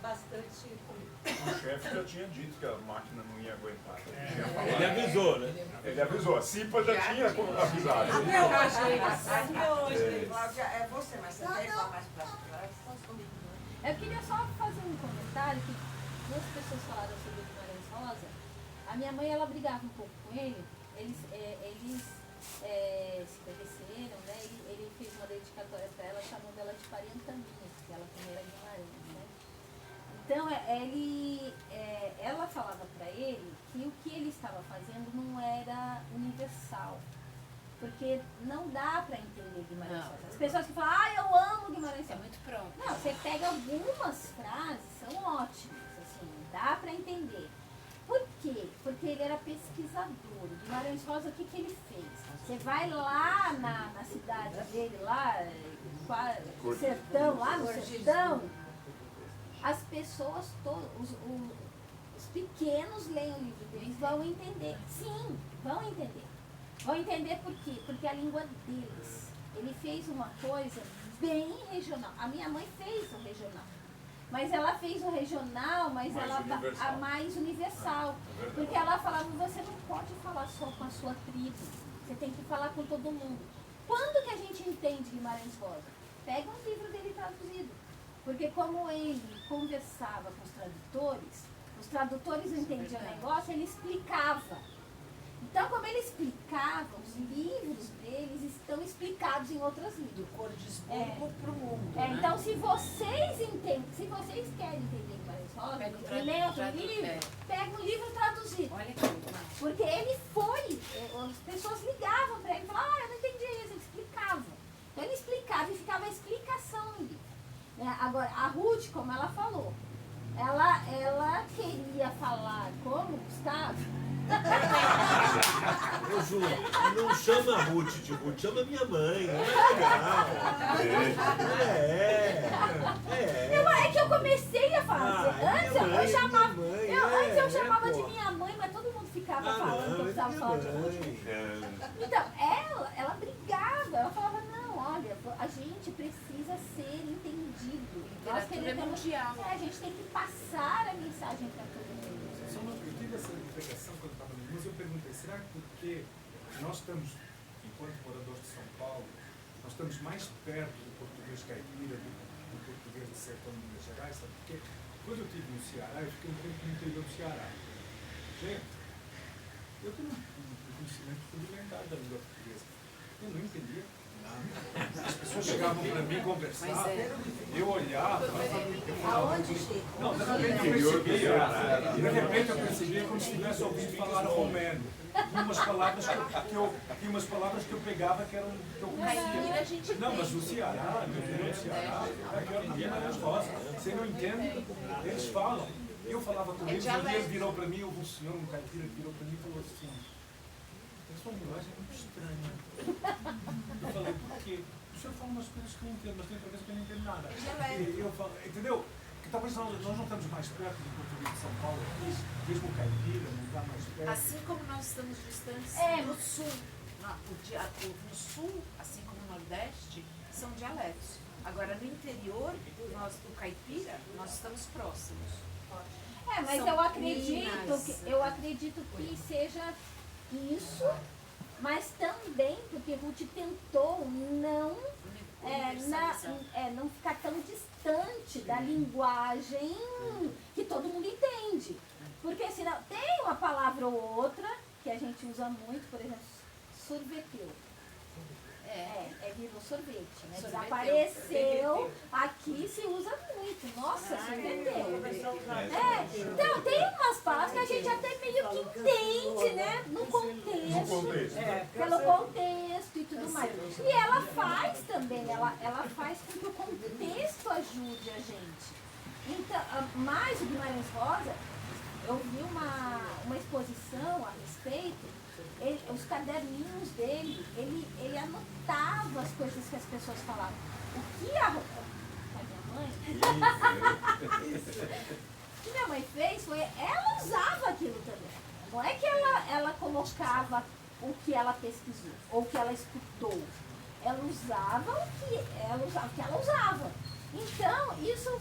bastante comigo. O chefe já tinha dito que a máquina não ia aguentar. Ele avisou, né? Ele avisou, a CIPA já tinha avisado. Até hoje. Cláudia, é você, mas você quer falar mais pra trás? Eu queria só fazer um comentário que duas pessoas falaram sobre o Guimarães Rosa. A minha mãe, ela brigava um pouco com ele. Eles se conheceram, né? Ele fez uma dedicatória para ela, chamando ela de Pariantaninha, porque ela também era Guimarães, né? Então, ela falava para ele que o que ele estava fazendo não era universal. Porque não dá para entender Guimarães Rosa. As pessoas que falam, eu amo Guimarães Rosa. É muito pronto. Não, você pega algumas frases, são ótimas, assim, dá para entender. Por quê? Porque ele era pesquisador. O Guimarães Rosa, o que ele fez? Você vai lá na cidade dele, lá, no sertão, lá no sertão, as pessoas, os pequenos leem o livro deles, vão entender. Sim, vão entender. Vão entender por quê? Porque a língua deles. Ele fez uma coisa bem regional. A minha mãe fez o regional. Mas ela fez o regional, mas a mais universal. Porque ela falava, você não pode falar só com a sua tribo. Você tem que falar com todo mundo. Quando que a gente entende Guimarães Rosa? Pega um livro dele traduzido. Porque como ele conversava com os tradutores entendiam o negócio, ele explicava. Então, como ele explicava, os livros deles estão explicados em outras línguas. Do Cordisburgo para o mundo. Então, se vocês querem entender Guimarães Rosa, e ler outro livro, pega um livro traduzido. Olha aqui. Porque ele foi, as pessoas ligavam para ele e falavam, eu não entendi isso, ele explicava. Então, ele explicava e ficava a explicação no livro. Agora, a Ruth, como ela falou, ela queria falar como Gustavo. Ô, Ju, não chama a Ruth de Ruth, chama minha mãe. Não é legal. É que eu comecei a fazer. Antes eu chamava de minha mãe, mas todo mundo ficava falando que eu precisava falar de Ruth. Então, ela brigava, ela falava, não, olha, a gente precisa ser entendido. Nós queremos, a gente tem que passar a mensagem para todo mundo. Eu tive essa reflexão quando estava no museu, eu perguntei, será que porque nós estamos, enquanto moradores de São Paulo, nós estamos mais perto do português caipira do português do sertão de Minas Gerais, sabe? Porque quando eu estive no Ceará, eu fiquei um tempo no interior do Ceará. Gente, eu tenho um conhecimento rudimentar da língua portuguesa. Eu não entendia nada. As pessoas chegavam para mim conversar, eu olhava, eu falava... Não, de repente eu percebia como se tivesse ouvido falar romeno. Tinha umas palavras que eu pegava que eram que eu conhecia. Não, mas o Ceará, no interior do Ceará, é Guimarães Rosa. Você não entende? Eles falam. Eu falava com eles, um dia ele virou para mim, houve um senhor, um caipira, que virou para mim e falou assim, essa linguagem é muito estranha. Eu falei, por quê? O senhor fala umas coisas que eu não entendo, mas tem outra coisa que eu não entendo nada. E eu falo, entendeu? Que talvez nós não estamos mais perto do português de São Paulo aqui, mesmo o caipira não está mais perto. Assim como nós estamos distantes no sul. No sul, assim como no Nordeste, são dialetos. Agora, no interior, do caipira, nós estamos próximos. Mas eu acredito que seja isso, mas também porque Ruth tentou não ficar tão distante da linguagem que todo mundo entende. Porque senão tem uma palavra ou outra que a gente usa muito, por exemplo, sorveteu. Virou sorvete, né? Sorveteu. Desapareceu. Aqui se usa muito. Nossa, sorveteu. Então, tem umas palavras que a gente até meio que entende, né? No contexto. Pelo contexto e tudo mais. E ela faz também, ela faz com que o contexto ajude a gente. Então, mais o Guimarães Rosa, eu vi uma exposição a respeito. Os caderninhos dele, ele anotava as coisas que as pessoas falavam. O que a minha mãe fez foi, ela usava aquilo também. Não é que ela colocava o que ela pesquisou, ou o que ela escutou. Ela usava o que ela usava. Então, isso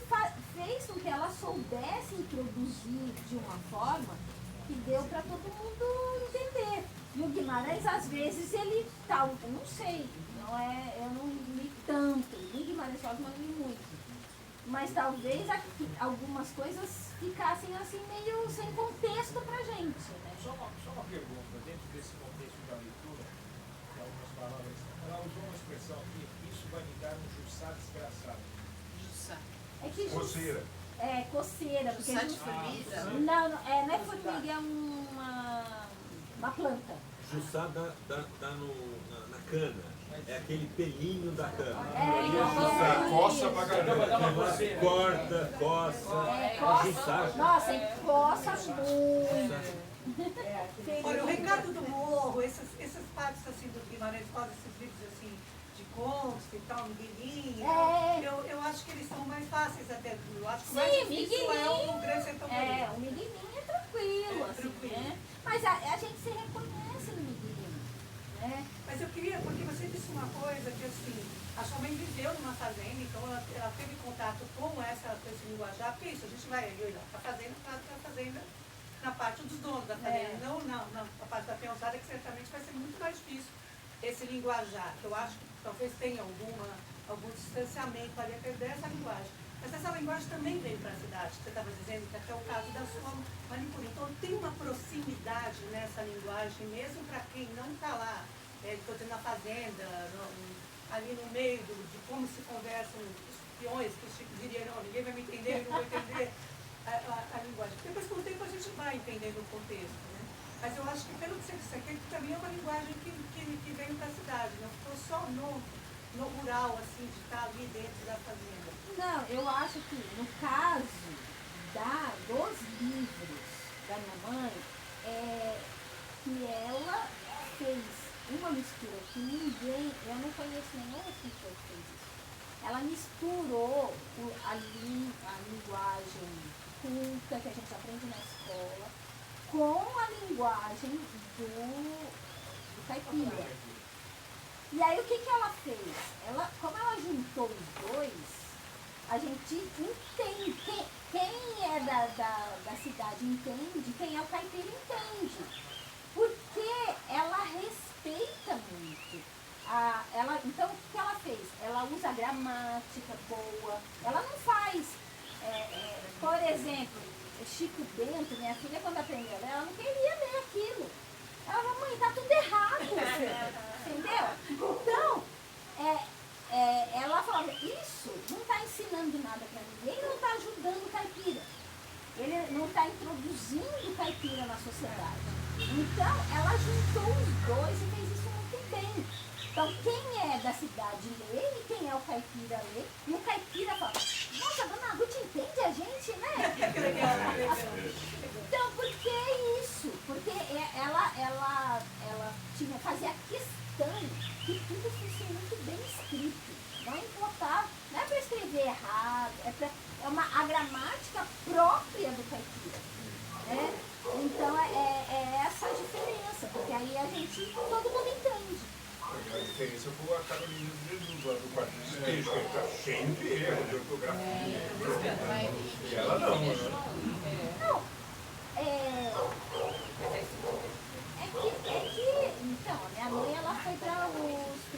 fez com que ela soubesse introduzir de uma forma que deu para todo mundo entender. E o Guimarães, às vezes, ele tal, eu não sei, eu não li tanto, li Guimarães Rosa, mas li muito. Mas talvez algumas coisas ficassem assim meio sem contexto pra gente, né? Só uma pergunta, dentro desse contexto da leitura, de algumas palavras, ela usou uma expressão aqui, isso vai me dar um juçá desgraçado. Juçá. É que Coceira. Coceira. Porque Juçá de formiga? Não é formiga, é uma planta. Juçá dá na cana. É aquele pelinho da cana. Coça pra caramba. Corta, coça. Juçá. Nossa, coça muito. Olha, o Recado do Morro, essas partes assim do Guimarães Rosa, esses livros assim de contos e tal, Miguelinho, eu acho que eles são mais fáceis até. Eu acho que o mais difícil é o Grande Sertão Veredas. O Miguelinho é tranquilo, assim, né? Mas a gente se reconhece no Miguelinho, né? Mas eu queria, porque você disse uma coisa que assim, a sua mãe viveu numa fazenda, então ela teve contato com esse linguajar, porque isso, a gente vai ali olhar para a fazenda, na parte dos donos da fazenda, não na parte da peãozada, que certamente vai ser muito mais difícil esse linguajar, que eu acho que talvez tenha algum distanciamento ali dessa linguagem. Mas essa linguagem também veio para a cidade, que você estava dizendo, que até o caso da sua manicure. Então tem uma proximidade nessa linguagem, mesmo para quem não está lá, estou dizendo na fazenda, ali no meio de como se conversam os peões, que o Chico diria, não, ninguém vai me entender, eu não vou entender a linguagem. Depois, com o tempo, a gente vai entendendo o contexto, né? Mas eu acho que, pelo que você disse aqui, também é uma linguagem que veio para a cidade, não ficou só no rural, assim, de estar ali dentro da fazenda. Não, eu acho que no caso dos livros da minha mãe, que ela fez uma mistura que ninguém, eu não conheço nenhuma pessoa que fez isso. Ela misturou a linguagem culta que a gente aprende na escola com a linguagem do caipira. E aí o que ela fez? Como ela juntou os dois, a gente entende, quem é da cidade entende, quem é o caipira entende. Porque ela respeita muito. Então, o que ela fez? Ela usa gramática boa, ela não faz, por exemplo, Chico Bento, minha filha, quando aprendeu, ela não queria ler aquilo. Ela falou, mãe, tá tudo errado, entendeu? Então, ela falava, isso não está ensinando nada para ninguém, não está ajudando o caipira. Ele não está introduzindo o caipira na sociedade. Então, ela juntou os dois e fez isso muito bem. Então, quem é da cidade lê e quem é o caipira lê. E o caipira fala, nossa, dona Ruth entende a gente, né? Então, por que isso? Porque ela fazia questão que tudo fosse muito bem escrito. Não importava, não é para escrever errado, a gramática própria do caipira. Né? Então é essa a diferença, porque aí todo mundo entende. A diferença foi a Carolina de Jesus, lá do quarto de despejo, que está cheio de erros de ortografia. E ela não. Então, a minha mãe, ela foi para USP,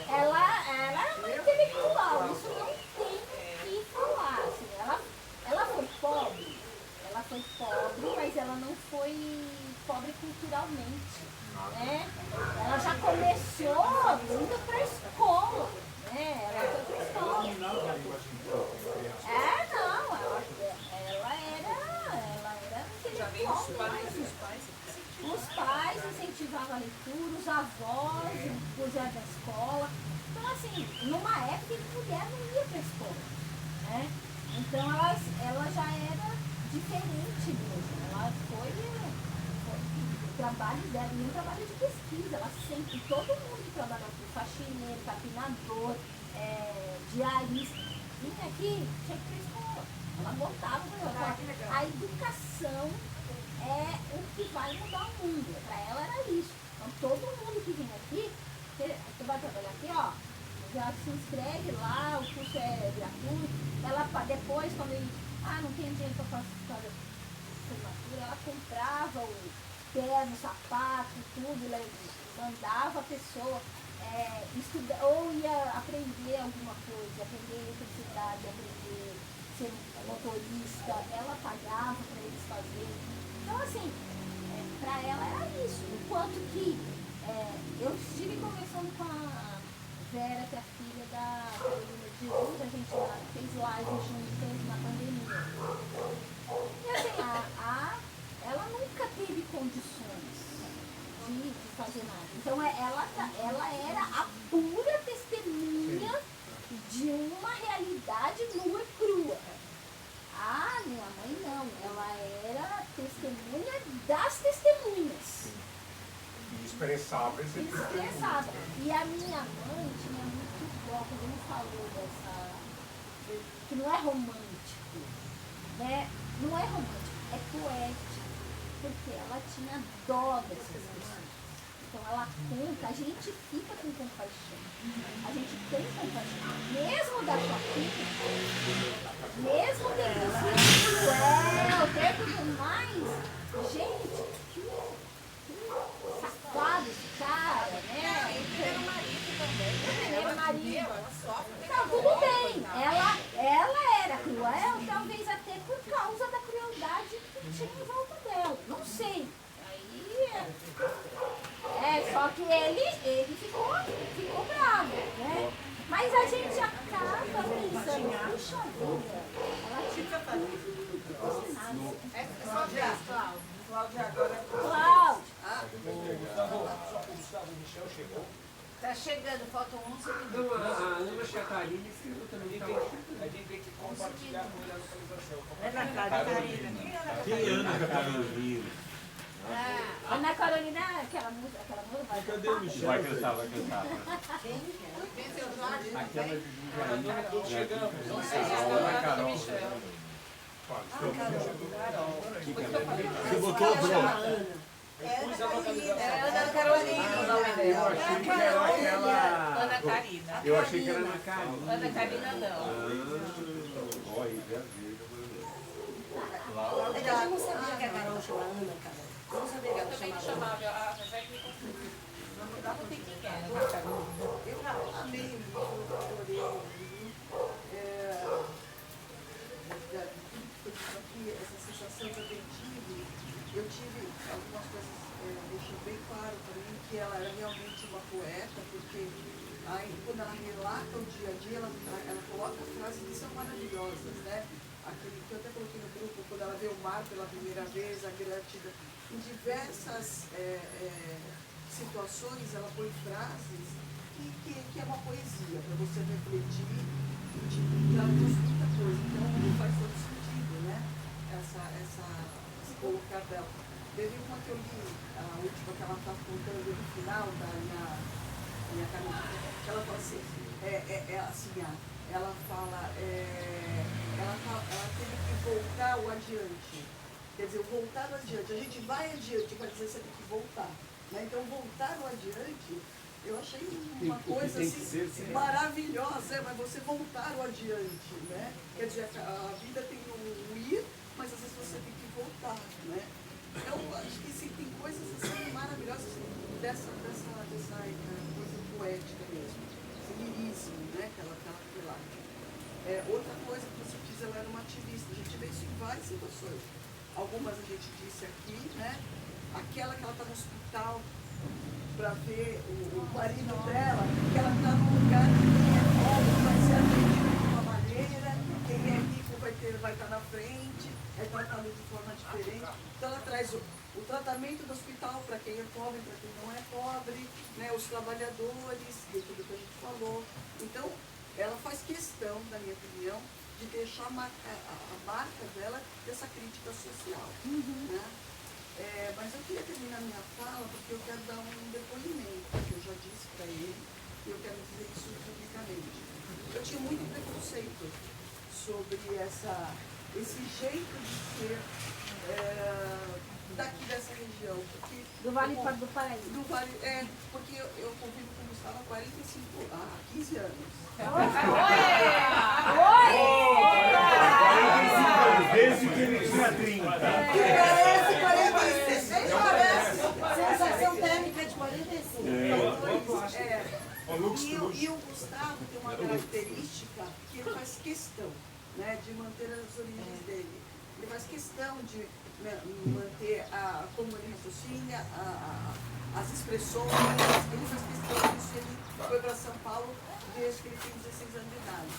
ela era uma intelectual, isso não tem que falar, assim, ela foi pobre, mas ela não foi socialmente, né? Ela já começou indo para a escola, né? Ela foi para a escola. Dominava a linguagem criança. Não, ela era intelectual mesmo. Os pais incentivavam a leitura, os avós puseram da escola. Então, assim, numa época que mulher não ia para a escola, né? Então, ela já era diferente mesmo. Ela foi o trabalho dela, um trabalho de pesquisa. Ela sempre, todo mundo trabalhou aqui, faxineiro, capinador, diarista. Vinha aqui, tinha que ir para a escola. Ela botava para a educação é o que vai mudar o mundo. Para ela era isso. Então todo mundo que vem aqui, você vai trabalhar aqui, ó, já se inscreve lá, o curso é gratuito. Ela depois, quando ele, não tem dinheiro para fazer formatura, ela comprava o terno, sapato, tudo, ela mandava a pessoa estudar, ou ia aprender alguma coisa, aprender eletricidade, aprender ser motorista, ela pagava para eles fazerem. Então, assim, para ela era isso. Enquanto que eu estive conversando com a Vera, que é a filha da Carolina de Jesus, a gente fez live juntas na pandemia. E assim, ela nunca teve condições de fazer nada. Então, ela era a pura testemunha de uma realidade nua e crua. Minha mãe não, ela era testemunha das testemunhas. E expressava esse expressava. E a minha mãe tinha muito dó, quando ele falou que não é romântico, né? Não é romântico, é poético, porque ela tinha dó dessas pessoas. Então ela conta, a gente fica com compaixão. A gente tem compaixão. Mesmo da sua filha, mesmo dele ser cruel, ter tudo mais, gente, que safado esse cara, né? Ele era o marido também. Ele era o marido. Ela sofre. Não, tudo bem. Ela era cruel, talvez até por causa da crueldade que tinha em volta dela. Não sei. Só que ele ficou bravo, né? Mas a gente acaba pensando, puxa vida, ela tinha Cláudia agora. Cláudia. O Gustavo Michel chegou. Tá chegando, faltam 11 minutos. A Ana Catarina escreveu também. A gente tem que compartilhar com ele a localização. Ana Catarina. Quem é Ana Catarina? Ana Carolina, aquela música vai Cadê o Michel? Vai cantar. Quem seu Jorge? Aquela de Chegamos. Ana Carol. Você botou o Bruno? Pus a localização. Ana Carolina, o nome dela. Eu achei que era aquela... Ana Karina. Eu achei que era Ana Karina. Ana Karina não. Olha, já vi. Eu não sabia que a Carol chama Ana, cara. Eu não sabia que ela chamava. A José que me confundiu. Não tem quem é. Eu amei o livro, eu adorei o livro. Aqui, essa sensação que eu tive, algumas coisas deixou bem claro para mim que ela era realmente uma poeta, porque quando ela relata o dia a dia, ela coloca frases que são maravilhosas, né? Aquele que eu até coloquei no grupo, quando ela vê o mar pela primeira vez, a gratidão. Em diversas situações, ela põe frases que é uma poesia, para você refletir e traduz muita coisa. Então, faz todo sentido, né? Esse colocar dela. Teve uma que eu li, a última que ela está contando no final da minha caminhada, que ela fala assim, ela teve que voltar o adiante. Quer dizer, voltar o adiante. A gente vai adiante, quer dizer, você tem que voltar. Né? Então, voltar o adiante, eu achei uma coisa assim, maravilhosa, mas você voltar o adiante. Né? Quer dizer, a vida tem um ir, mas às vezes você tem que voltar. Né? Então, acho que sim, tem coisas assim maravilhosas dessa coisa poética mesmo. Esse lirismo, né? Que ela relata. Outra coisa que você diz, ela era uma ativista. A gente vê isso em várias situações. Algumas a gente disse aqui, né? aquela que ela está no hospital para ver o marido dela, que ela está num lugar que quem é pobre vai ser atendido de uma maneira, quem é rico vai estar na frente, é tratado de forma diferente. Então ela traz o tratamento do hospital para quem é pobre, para quem não é pobre, né, os trabalhadores, de tudo que a gente falou. Então, ela faz questão, na minha opinião, de deixar a marca dela dessa crítica social. Né? Mas eu queria terminar minha fala porque eu quero dar um depoimento, que eu já disse para ele, e eu quero dizer isso publicamente. Eu tinha muito preconceito sobre esse jeito de ser daqui dessa região. Porque do Vale do Paraíba. Do Vale, porque eu convivo com o Gustavo há 15 anos. Desde que ele tinha 30. Que parece 46. Parece. Sensação térmica de 45. E o Gustavo tem uma característica que ele faz questão, né, de manter as origens dele. Ele faz questão de manter como ele raciocina, as expressões. Ele faz questão disso. Ele foi para São Paulo desde que ele tem 16 anos de idade.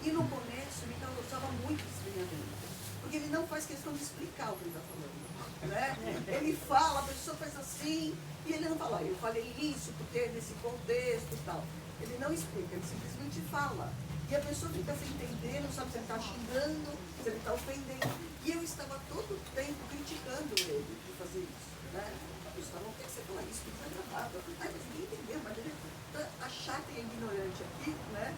E no começo me causava muito estranhamento, porque ele não faz questão de explicar o que ele está falando. Né? Ele fala, a pessoa faz assim, e ele não fala, eu falei isso porque nesse contexto e tal. Ele não explica, ele simplesmente fala. E a pessoa fica sem entender, não sabe se ele está xingando, se ele está ofendendo. E eu estava todo o tempo criticando ele de fazer isso. Né? Eu estava, por que você fala isso? Porque está gravado. Mas ninguém entendeu, mas ele tá chata e ignorante aqui, né?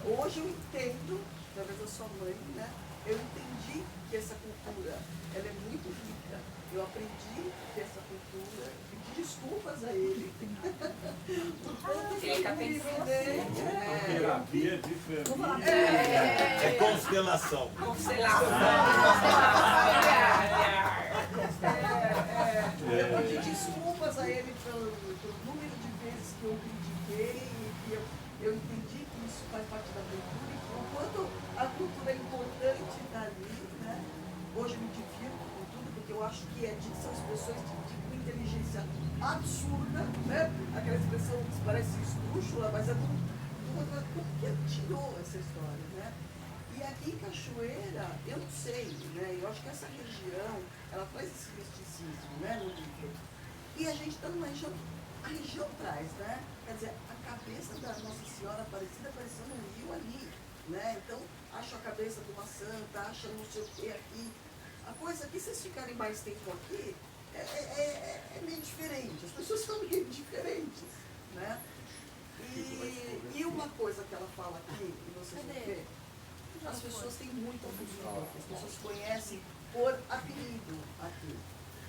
Hoje eu entendo, através da sua mãe, né? Eu entendi que essa cultura, ela é muito rica. Eu aprendi que essa cultura, pedi desculpas a ele. Terapia é diferente. É constelação. Eu pedi desculpas a ele pelo número de vezes que eu critiquei e que eu entendi que isso faz parte da cultura e o quanto a cultura é importante estar ali, né? Hoje eu me divirto com tudo, porque eu acho que são expressões de inteligência absurda, né? Aquela expressão que parece esdrúxula, mas é como que tirou essa história, né? E aqui em Cachoeira, eu não sei, né? Eu acho que essa região, ela traz esse misticismo, né, no livro. E a gente está numa região, a região traz, né? Quer dizer, a cabeça da Nossa Senhora Aparecida apareceu no rio ali, né? Então, acha a cabeça de uma santa, acha não sei o que aqui. A coisa aqui, se vocês ficarem mais tempo aqui, é meio diferente. As pessoas são meio diferentes, né? E uma coisa que ela fala aqui, e vocês vão ver, as pessoas têm muito opinião, as pessoas conhecem por apelido aqui.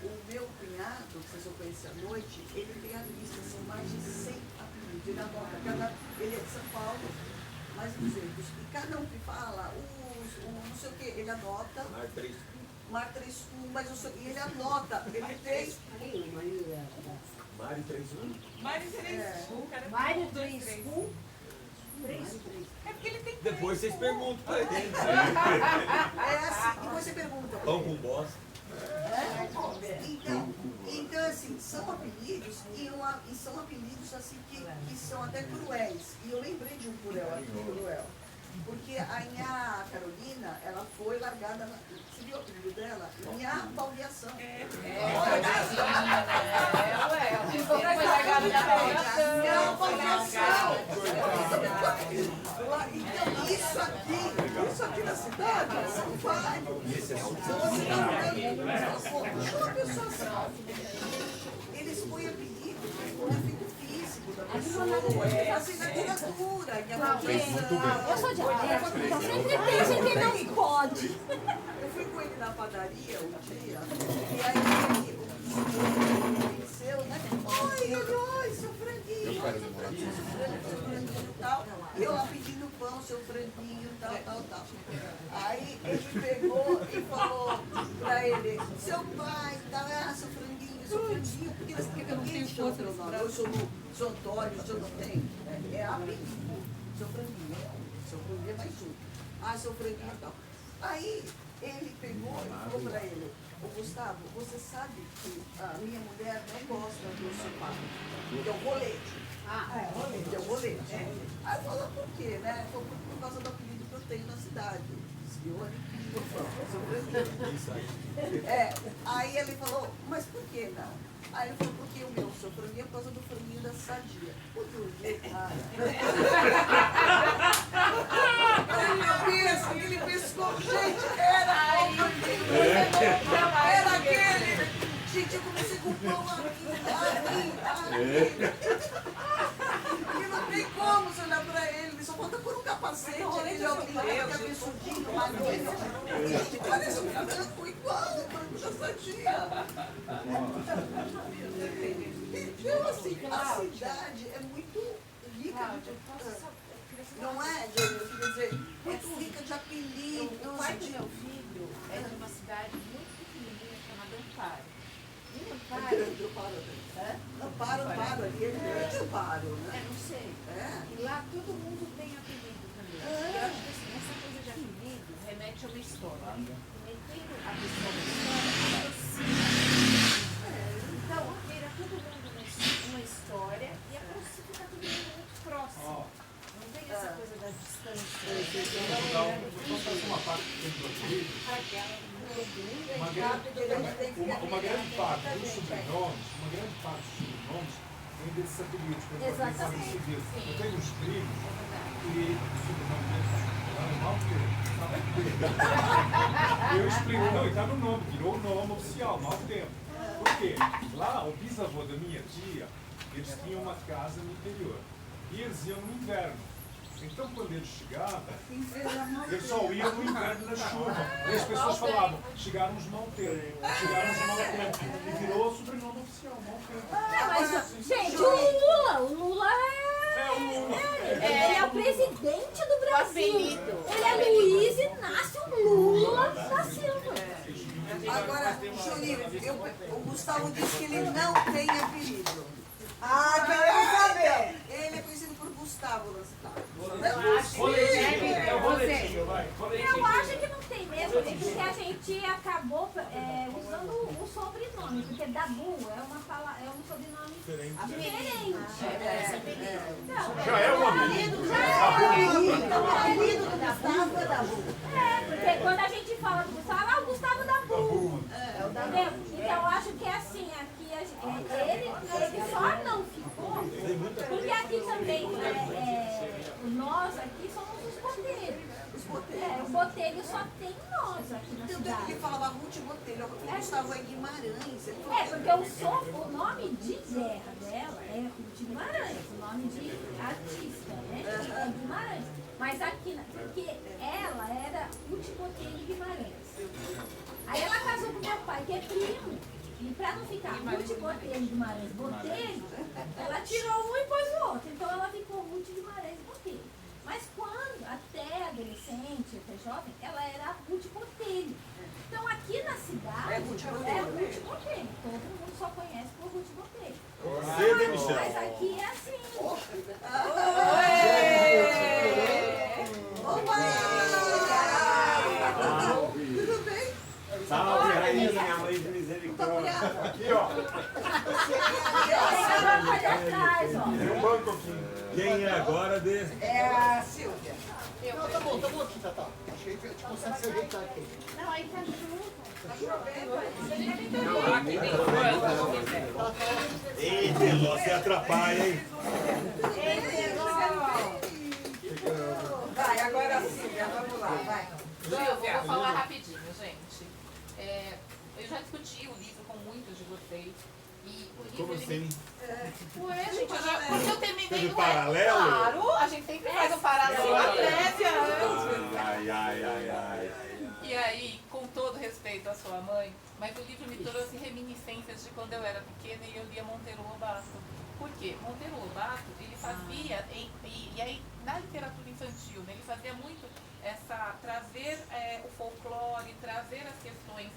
O meu cunhado, que vocês vão conhecer à noite, ele tem a lista, são mais de 100 apelidos. Ele anota, ele é de São Paulo, mais de 200. E cada um que fala, não sei o que, ele anota. Mar 3 mas e ele anota, ele tem. Mário 3-1. Mário 3-1, cara. Mário 3-1. É porque ele tem. Depois vocês perguntam pra ele. Assim, depois você pergunta. Pão com bosta. Então, assim, são apelidos e são apelidos assim que são até cruéis. E eu lembrei de um cruel. Porque a Nha Carolina, ela foi largada, você viu o apelido dela? Nha Baldeação. Foi largada da Baldeação. Então, isso aqui na cidade, não vai. Uma pessoa assim. Eles põem apelido com efeito físico da pessoa, assim, na literatura, que é uma Eu sou diabética, então sempre tem gente que não pode. Eu fui com ele na padaria um dia, e aí ele conheceu, né? Oi, seu franguinho, seu franguinho e tal. E eu lá pedindo pão, seu franguinho, tal. Aí ele pegou e falou pra ele, seu pai, tal, seu franguinho, porque eu não tenho outro nome. Eu sou Antônio, eu não tenho. É apelido, seu franguinho é mais um. Seu franguinho e tal. Aí ele pegou e falou para ele, ô Gustavo, você sabe que a minha mulher não gosta do sulfato, que é o rolete. Rolete, é o rolete. Aí falou por quê, né? Falou por causa do apelido que eu tenho na cidade. Senhor, aí ele falou, mas por que não? Aí ele falou, porque o meu sou franguinho por causa do franguinho da Sadia. O Jorge, ele pescou, gente, era aquele. Gente, eu comecei com o pão e não tem como você olhar pra ele, só falta pôr um capacete, ele já cabeçudinho, magrinho. Gente, parece um branco igual o branco da Sadia. Então, assim, a cidade é muito rica de... Não é, Júlio? Quer dizer, é rica de apelidos. O pai do meu filho é de uma cidade muito pequenininha chamada Amparo. Amparo ali, é grande Amparo, né? Não sei. E lá todo mundo tem apelido também. Eu acho que essa coisa de apelido remete a uma história. Metendo a pessoa na história, aproxima. Então, era todo mundo uma história e fica todo mundo muito próximo. Não tem essa coisa da distância. Vamos fazer uma parte do português. Uma grande parte dos sobrenomes, vem desses apelidos. Exatamente. Eu tenho uns primos e o sobrenome eu explico, não, e está no nome, virou o nome oficial, mau tempo. Por quê? Lá, o bisavô da minha tia, eles tinham uma casa no interior. E eles iam no inverno. Então, quando eles chegavam, eles só iam no inverno na chuva. E as pessoas falavam, chegaram mau tempo. E virou o sobrenome oficial, mau tempo. Mas, gente, o Lula ele é o presidente do Brasil. Ele é Luiz Inácio Lula da Silva. Agora, Juninho, o Gustavo disse que ele não tem apelido. Quero saber. Ele é conhecido por Gustavo na cidade. Eu acho que não tem mesmo, porque a gente acabou usando o sobrenome, porque Dabu é um sobrenome diferente. Já é um apelido. O apelido do Gustavo é Dabu. Porque quando a gente fala do Gustavo, o Gustavo Dabu. Entendeu? Então eu acho que é assim, aqui ele só não ficou, porque aqui também, nós aqui somos os boteiros. O botelho só tem nós aqui na cidade. Ele falava Ruth Botelho, o Gustavo é Guimarães. Porque o nome de guerra dela é Ruth Guimarães, o nome de artista, né? É Guimarães. Mas aqui, porque ela era Ruth Botelho Guimarães. Aí ela casou com meu pai, que é primo. E para não ficar Ruth Botelho Guimarães Botelho, ela tirou um e pôs o outro. Então ela ficou Ruth Guimarães Botelho. Mas quando, até adolescente, até jovem, ela era Ruth Botelho. Então aqui na cidade é Ruth Botelho. Todo mundo só conhece por Ruth Botelho. Mas aqui é assim. Tudo bem? Salve, rainha da minha mãe de misericórdia. Aqui, ó. Tem um banco aqui. Quem é agora desse? É a Silvia. Não, tá bom aqui, Tatá. Acho que a gente consegue se ajeitar aqui. Não, aí tá junto. Tá chovendo aí. Eita, você atrapalha, hein? Vai, agora a Silvia, vamos lá, vai. Eu vou falar rapidinho, gente. Eu já discuti o livro com muitos de vocês. E o livro, Como assim? Ué, gente, porque eu terminei Teve no paralelo? Claro, a gente sempre faz um paralelo a prévia antes. Ai. E aí, com todo respeito à sua mãe, mas o livro me trouxe reminiscências de quando eu era pequena e eu lia Monteiro Lobato. Por quê? Monteiro Lobato, ele fazia, e aí na literatura infantil, né, ele fazia muito trazer o folclore, trazer as questões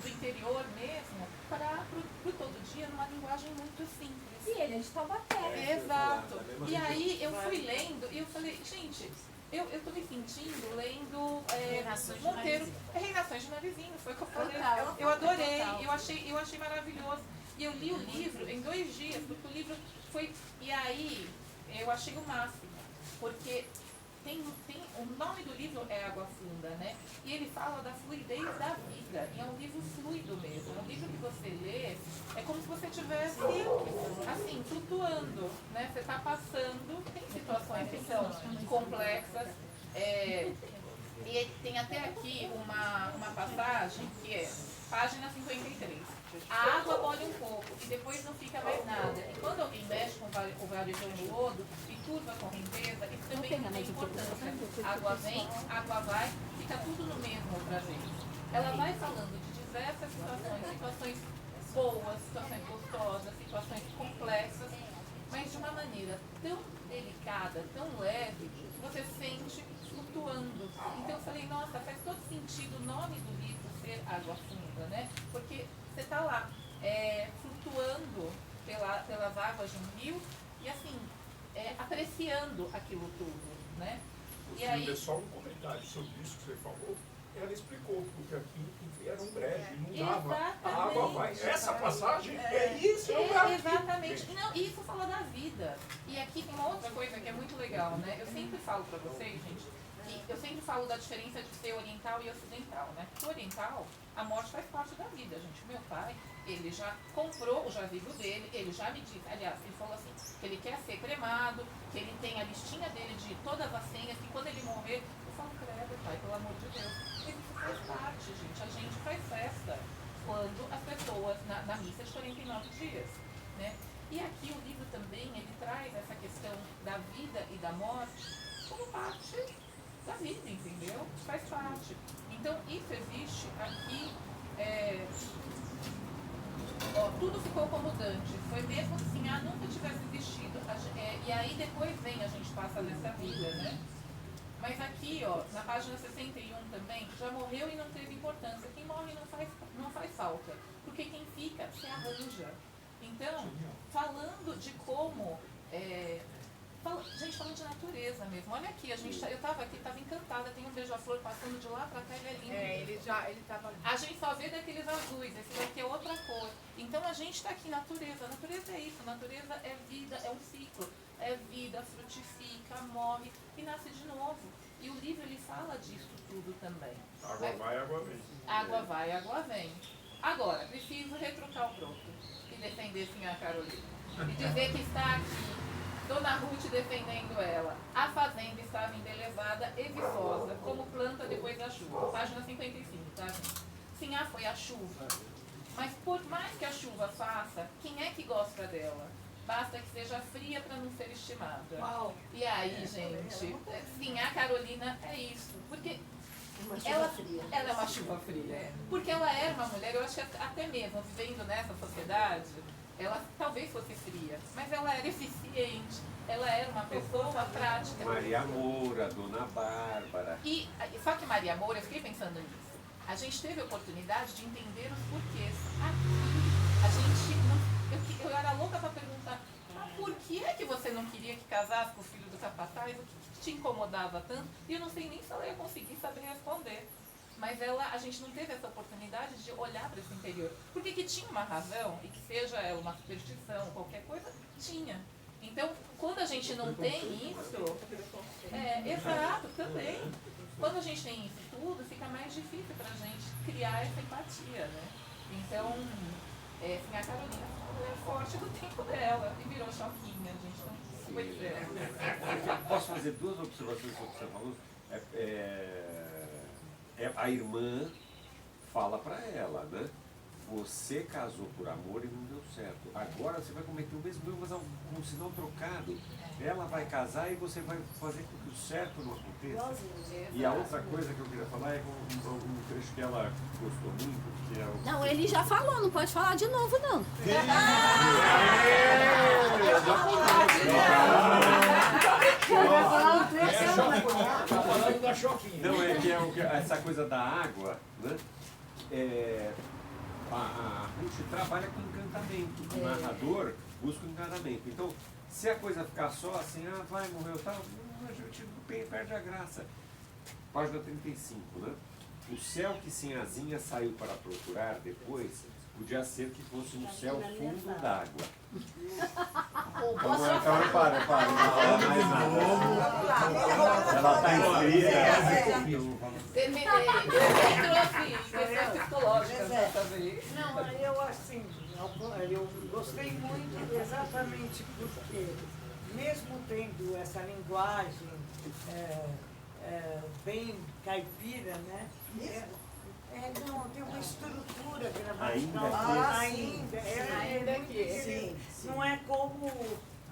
do interior mesmo para o todo dia numa linguagem muito simples. E ele é de Taubaté. Exato. E aí eu fui lendo e eu falei, gente, eu tô me sentindo lendo Reinações de Monteiro. Narizinho. Reinações de Narizinho, foi o que eu falei. Total. Eu adorei, Total. eu achei maravilhoso. E eu li o livro em 2 dias, porque o livro foi. E aí eu achei o máximo. Porque o nome do livro é Água Funda, né? E ele fala da fluidez da vida. E é um livro fluido mesmo. É um livro que você lê, é como se você estivesse, assim, flutuando, né? Você está passando, tem situações que são complexas. E tem até aqui uma passagem que é página 53. A água bolle um pouco e depois não fica mais nada. E quando alguém mexe com o varejão do lodo e curva a correnteza, isso também não tem importância. Água vem, água vai, fica tudo no mesmo outra vez. Ela vai falando de diversas situações boas, situações gostosas, situações complexas, mas de uma maneira tão delicada, tão leve, que você sente flutuando. Então eu falei, nossa, faz todo sentido o nome do livro ser Água Funda, né? Porque você está lá, flutuando pelas águas de um rio e assim, apreciando aquilo tudo, né? E aí, só um comentário sobre isso que você falou. Ela explicou, porque aqui era um breve, não dava. Exatamente. A água vai. Essa passagem é isso, exatamente. Não, isso fala da vida. E aqui tem uma outra coisa que é muito legal, né? Eu sempre falo pra vocês, gente, que eu sempre falo da diferença de ser oriental e ocidental, né? Porque oriental, a morte faz parte da vida, gente. Meu pai, ele já comprou o jazigo dele, ele já me disse, aliás, ele falou assim, que ele quer ser cremado, que ele tem a listinha dele de todas as senhas, que quando ele morrer, eu falo, credo, pai, pelo amor de Deus. Isso faz parte, gente. A gente faz festa quando as pessoas, na missa de 49 dias, né? E aqui o livro também, ele traz essa questão da vida e da morte como parte da vida, entendeu? Faz parte. Então, isso existe aqui, tudo ficou como Dante. Foi mesmo que Sinhá nunca tivesse existido. E aí depois vem, a gente passa nessa vida, né? Mas aqui, ó, na página 61 também, já morreu e não teve importância. Quem morre não faz falta. Porque quem fica se arranja. Então, falando de como... gente, falando de natureza mesmo. Olha aqui, eu estava aqui, estava encantada. Tem um beija-flor passando de lá para cá, ele é lindo. Ele estava ali. A gente só vê daqueles azuis, esse daqui é outra cor. Então a gente está aqui, natureza. A natureza é isso, a natureza é vida, é um ciclo. É vida, frutifica, morre e nasce de novo. E o livro, ele fala disso tudo também. Água vai, água vem. Água vai, água vem. Agora, preciso retrucar o broto e defender Sinhá Carolina. E dizer que está aqui Dona Ruth defendendo ela. A fazenda estava embelezada e viçosa, como planta depois da chuva. Página 55, tá, gente? Sinhá foi a chuva. Mas por mais que a chuva faça, quem é que gosta dela? Basta que seja fria para não ser estimada. Uau. E aí, gente, Sinhá Carolina é isso. Porque ela é uma chuva fria. Porque ela era uma mulher, eu acho que até mesmo vivendo nessa sociedade, ela talvez fosse fria, mas ela era eficiente, ela era uma pessoa prática. Maria Moura, Dona Bárbara. Só que Maria Moura, eu fiquei pensando nisso. A gente teve a oportunidade de entender os porquês. Aqui, a gente não... Eu era louca para perguntar, por que é que você não queria que casasse com o filho do capataz? O que te incomodava tanto? E eu não sei nem se ela ia conseguir saber responder. Mas a gente não teve essa oportunidade de olhar para esse interior. Porque que tinha uma razão, e que seja ela uma superstição, qualquer coisa, tinha. Então, quando a gente não tem isso... exato, também. Quando a gente tem isso tudo, fica mais difícil para a gente criar essa empatia, né? Então, Sinhá Carolina foi forte do tempo dela e virou choquinha, gente. Então, pois é. Posso fazer 2 observações sobre o que você falou? A irmã fala para ela, né? Você casou por amor e não deu certo. Agora você vai cometer o mesmo erro, mas com um sinal trocado. Ela vai casar e você vai fazer com que o certo não aconteça. E a outra coisa que eu queria falar é um trecho que ela gostou muito, que é o... Não, ele já falou, não pode falar de novo, não. Falando da choquinha. Não, que é essa coisa da água, né? A Ruth trabalha com encantamento. O narrador busca o encantamento. Então, se a coisa ficar só assim, vai, morreu, tal, a gente perde a graça. Página 35, né? O céu que sem asinha saiu para procurar depois, podia ser que fosse um céu fundo d'água. Então, repara. Não mais nada. Ela está inscrita. Terminei. Eu trouxe questões psicológicas dessa vez. Não, eu assim, eu gostei muito exatamente porque, mesmo tendo essa linguagem bem caipira, né? Não, tem uma estrutura gramatical ainda que não é como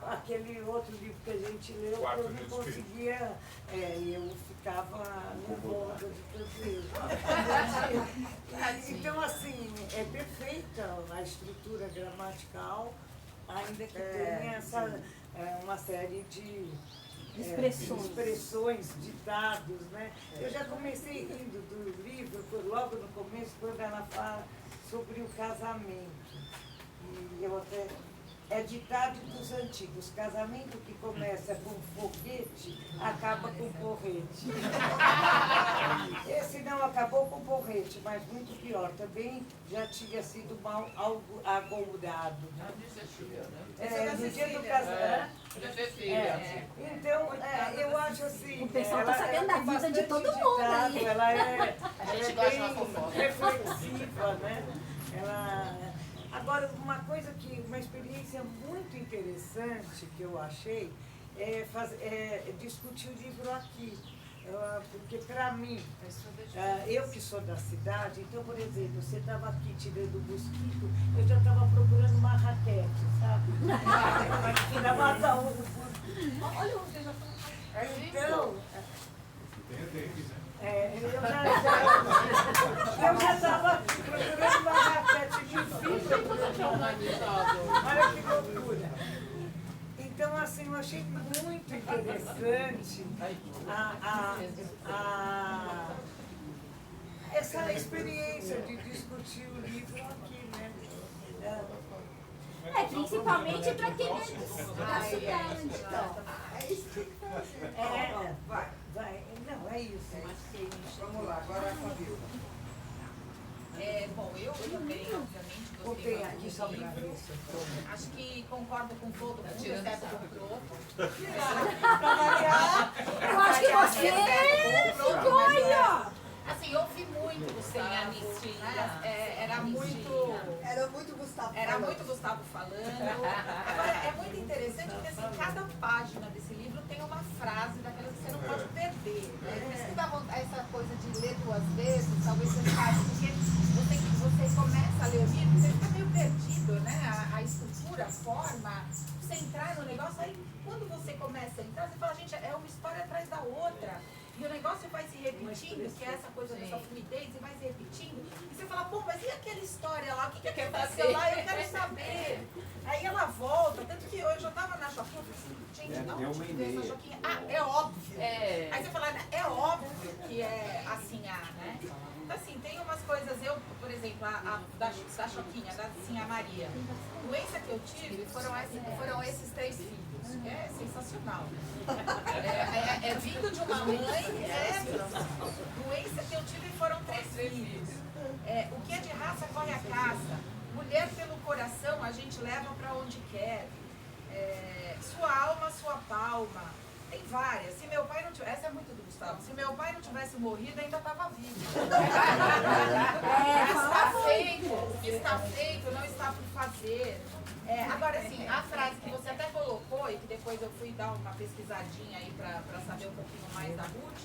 aquele outro livro que a gente leu, que eu não conseguia, eu ficava nervosa de tanto isso. Então, assim, é perfeita a estrutura gramatical, ainda que tenha uma série de expressões, ditados, né? Eu já comecei rindo do livro, logo no começo, quando ela fala sobre o casamento. E eu até... É ditado dos antigos, casamento que começa com foguete, acaba com porrete. Esse não acabou com porrete, mas muito pior, também já tinha sido mal agourado. No dia do casamento. Então, eu acho assim... O pessoal está sabendo da vida de todo mundo aí. Ela é bem reflexiva, né? Agora, uma experiência muito interessante que eu achei é discutir o livro aqui. Porque, para mim, eu que sou da cidade, então, por exemplo, você estava aqui tirando o mosquito, eu já estava procurando uma raquete, sabe? Para matar um mosquito. Olha, você já falou. Então... eu já estava procurando uma raquete de fibra. Olha que loucura. Então, assim, eu achei muito interessante essa experiência de discutir o livro aqui, né? Principalmente para quem é da cidade. É isso que fazer. Vai. Não, é isso. Vamos lá, agora a Fabiola. Bom, eu também, obviamente, gostei aqui só pra ver. Acho que concordo com todo mundo, exceto com o Pro. Eu acho que você ficou aí, ó. Assim, eu ouvi muito sem anistia, era muito Gustavo falando. Agora, é muito interessante porque assim, cada página desse livro tem uma frase daquelas que você não pode perder. Por isso que dá vontade, essa coisa de ler duas vezes, talvez você faça, porque você começa a ler o livro, você fica meio perdido, né? A estrutura, a forma, você entrar no negócio, aí quando você começa a entrar, você fala, gente, é uma história atrás da outra. E o negócio vai se repetindo, que é essa coisa dessa fluidez, e vai se repetindo. E você fala, pô, mas e aquela história lá? O que aconteceu lá? Eu quero saber. Aí ela volta, tanto que eu já estava na Joquinha, eu falei assim, gente, não, onde que veio essa Joquinha? É óbvio. Aí você fala, é óbvio que é assim, né? Então, assim, tem umas coisas, por exemplo, da Choquinha, da Sinha Maria. A doença que eu tive foram esses 3 filhos. É sensacional. É vindo de uma mãe, doença que eu tive foram 3 filhos. O que é de raça corre a caça. Mulher pelo coração a gente leva para onde quer. Sua alma, sua palma. Tem várias. Se meu pai não tivesse, essa é muito do Gustavo, se meu pai não tivesse morrido, ainda estava vivo. Está feito, não está por fazer. Agora, assim, a frase que você até colocou e que depois eu fui dar uma pesquisadinha aí para saber um pouquinho mais da Ruth,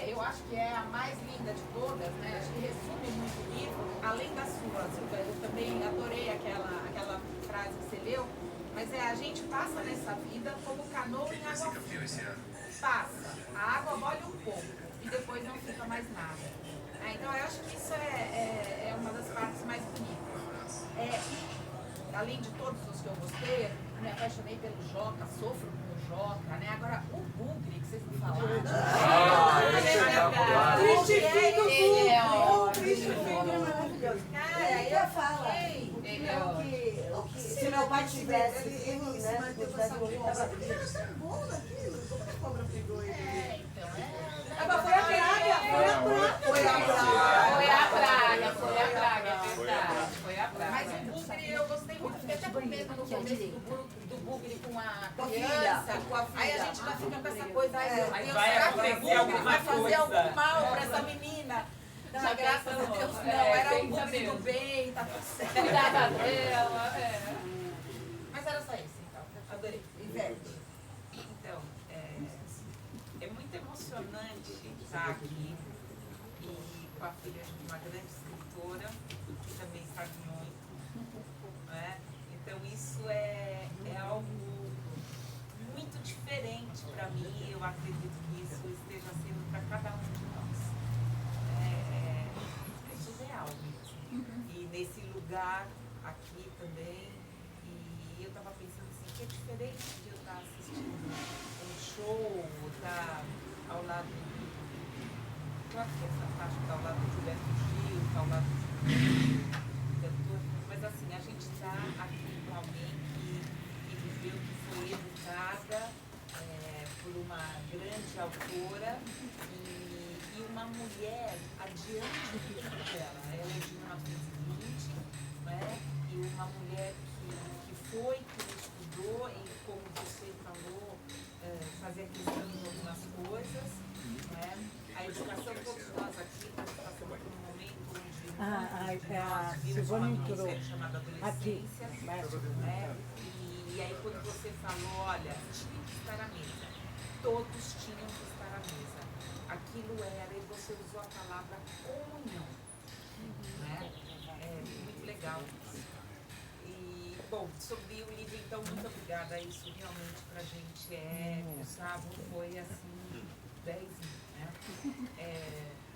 eu acho que é a mais linda de todas, né? Acho que resume muito o livro, além da sua, Silvia. Eu também adorei aquela frase que você leu, mas a gente passa nessa vida como canoa em água fria. Passa, a água molha um pouco e depois não fica mais nada. Então eu acho que isso é uma das partes mais bonitas. Além de todos os que eu gostei, me apaixonei pelo Joca, sofro com o Joca, né? Agora, o Bugre, que vocês me falaram. Triste fim do Bugre. Triste fim do maravilhoso. Cara, eu falei. Se meu pai tivesse, ele tivesse morrido, tava bom naquilo. cobra pegou ele. Então Mas foi a praga, foi a praga, foi a praga. Mas o bugre eu gostei muito, fiquei até com medo no começo do bugre com a criança. Com a filha. Aí a gente vai ficar com essa coisa, ai meu Aí Deus, vai será que o acontecer bugre alguma vai fazer coisa. algum mal pra essa menina? Não, graças a Deus não, era o bugre do bem, tá tudo certo. Cuidava dela, Mas era só isso, então. Adorei. Ivete. Então, é muito emocionante estar aqui e com a filha de uma grande escritora, que também sabe muito. Né? Então, isso é algo muito diferente para mim. Eu acredito que isso esteja sendo para cada um de nós. É surreal mesmo. E nesse lugar aqui também, e eu estava pensando assim, que é diferente de eu estar assistindo um show, estar ao lado do... Claro que é fantástico estar ao lado do Gilberto Gil, estar ao lado do cantor, mas assim, a gente está aqui com alguém que viveu, que foi educada por uma grande autora e uma mulher adiante do tempo dela. Ela é de 1920, né? E uma mulher que foi, que estudou e, como você falou, fazia questão de algumas coisas. Né? A educação, todos nós aqui, nós passamos por um momento onde nós vimos uma miséria chamada adolescência. Né? E aí quando você falou, olha, tinha que estar à mesa, todos tinham que estar à mesa. Aquilo era, e você usou a palavra comunhão. Né? É muito legal isso. E, bom, sobre o livro, então, muito obrigada. Isso realmente pra gente o Gustavo foi assim, 10 mil, né?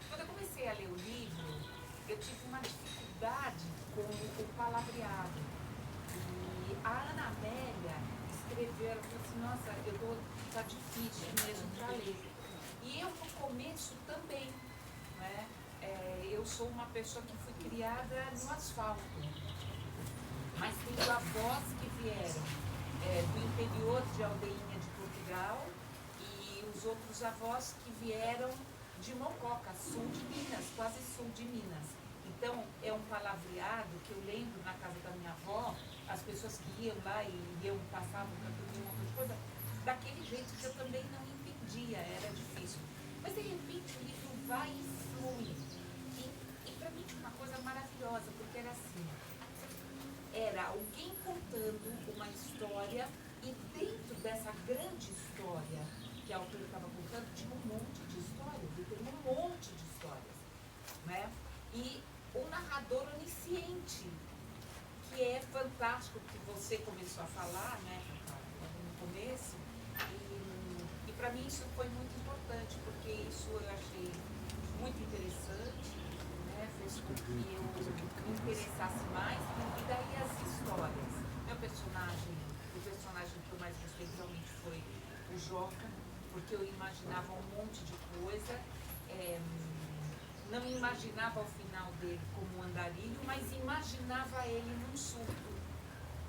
Quando eu comecei a ler o livro, eu tive uma dificuldade com o palavreado. E a Ana Amélia escreveu, ela falou assim, nossa, tá difícil mesmo para ler. E eu no começo também, né? Eu sou uma pessoa que fui criada no asfalto, mas tenho avós que vieram do interior de Aldeinha de Portugal e os outros avós que vieram de Mococa, sul de Minas, quase sul de Minas. Então, é um palavreado que eu lembro na casa da minha avó, as pessoas que iam lá e passavam para tudo um monte de coisa, daquele jeito que eu também não entendia, era difícil. Mas, de repente, o livro vai e flui. E para mim, uma coisa maravilhosa, porque era assim, era alguém contando uma história e dentro dessa grande história que a autora estava contando, tinha um monte de histórias, e tem um monte de histórias, né? E o narrador onisciente, que é fantástico, que você começou a falar, né, no começo, e para mim isso foi muito importante, porque isso eu achei muito interessante, né, fez com que eu me interessasse mais, e daí as histórias. O personagem que eu mais gostei realmente foi o Joca, porque eu imaginava um monte de coisa, não imaginava o final dele como um andarilho, mas imaginava ele num surto,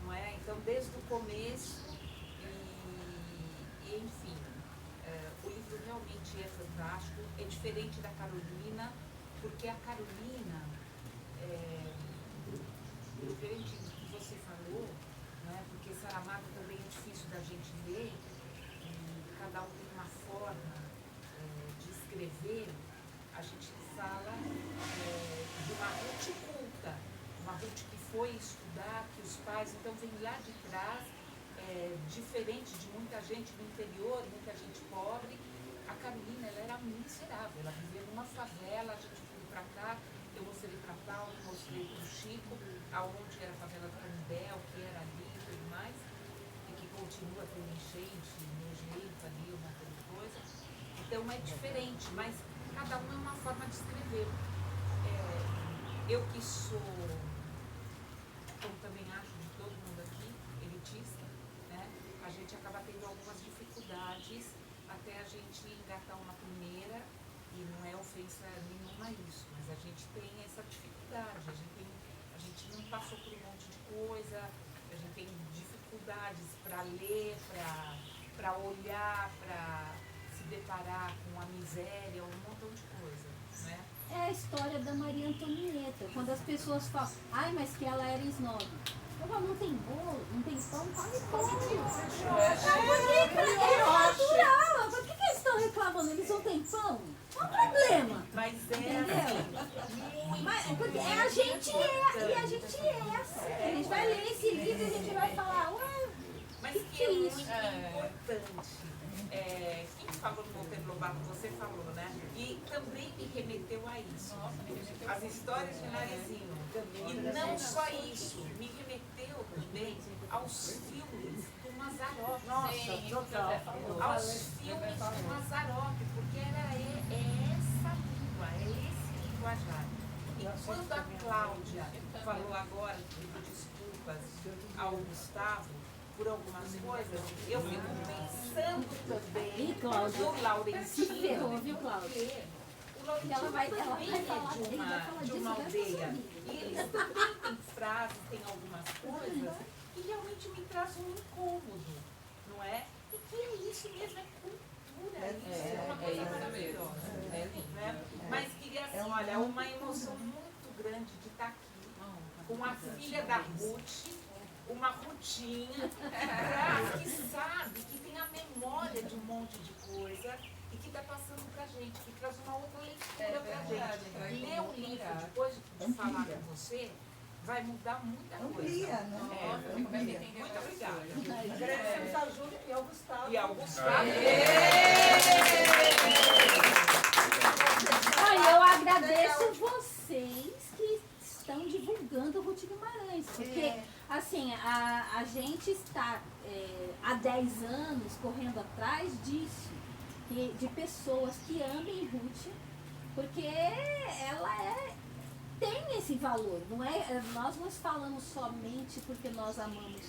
não é? Então, desde o começo, e enfim, o livro realmente é fantástico, é diferente da Carolina, porque a Carolina, diferente do que você falou, não é? Porque Saramago também é difícil da gente ler, e cada um tem uma forma de escrever. A gente fala de uma Ruth culta, uma Ruth que foi estudar, que os pais, então, vêm lá de trás, diferente de muita gente do interior, muita gente pobre. A Carolina, ela era miserável, ela vivia numa favela, a gente foi para cá, eu mostrei para Paulo, mostrei para o Chico, aonde era a favela do Canindé, o que era ali e tudo mais, e que continua tendo enchente, no jeito ali, uma coisa. Então é diferente, mas cada um é uma forma de escrever. Eu que sou, como também acho de todo mundo aqui, elitista, né, a gente acaba tendo algumas dificuldades até a gente engatar uma primeira, e não é ofensa nenhuma isso, mas a gente tem essa dificuldade, a gente não passou por um monte de coisa, a gente tem dificuldades para ler, para olhar, para deparar com a miséria, um montão de coisa, né? É a história da Maria Antonieta, quando as pessoas falam, ai, mas que ela era snob. Eu falo, não tem bolo, não tem pão, come pão. É natural. Por que eles estão reclamando? Eles não têm pão? Qual o problema? Mas porque a gente é, e a gente é assim. A gente vai ler esse livro e a gente vai falar, ué, mas que é muito importante. Quem falou no Monteiro Lobato, você falou, né? E também me remeteu a isso. As histórias de Narizinho. E não só isso, me remeteu também aos filmes do Mazzaropi. Nossa, total. Aos filmes do Mazzaropi, porque é essa língua, é esse linguajar. E quando a Cláudia falou agora, pediu desculpas ao Gustavo por algumas coisas, eu fico pensando também no Laurentino, viu, Cláudia? O Laurentino também é de uma aldeia. E eles também têm frases, têm algumas coisas que realmente me trazem um incômodo, não é? E que é isso mesmo, é cultura, isso é uma coisa maravilhosa. Né? Mas queria assim, olha, uma emoção muito grande de estar aqui com a filha da Ruth, uma Rutinha, que sabe, que tem a memória de um monte de coisa e que está passando pra gente, que traz uma outra leitura pra gente. Ler o livro depois de falar com você vai mudar muita coisa. Amplia, né? Muito obrigada. Agradecemos a Júlia e ao Gustavo. E ao Gustavo. Eu agradeço vocês que estão divulgando o Ruth Guimarães, porque assim, a gente está há 10 anos correndo atrás disso, de pessoas que amem Ruth, porque ela tem esse valor, não é? Nós não falamos somente porque nós amamos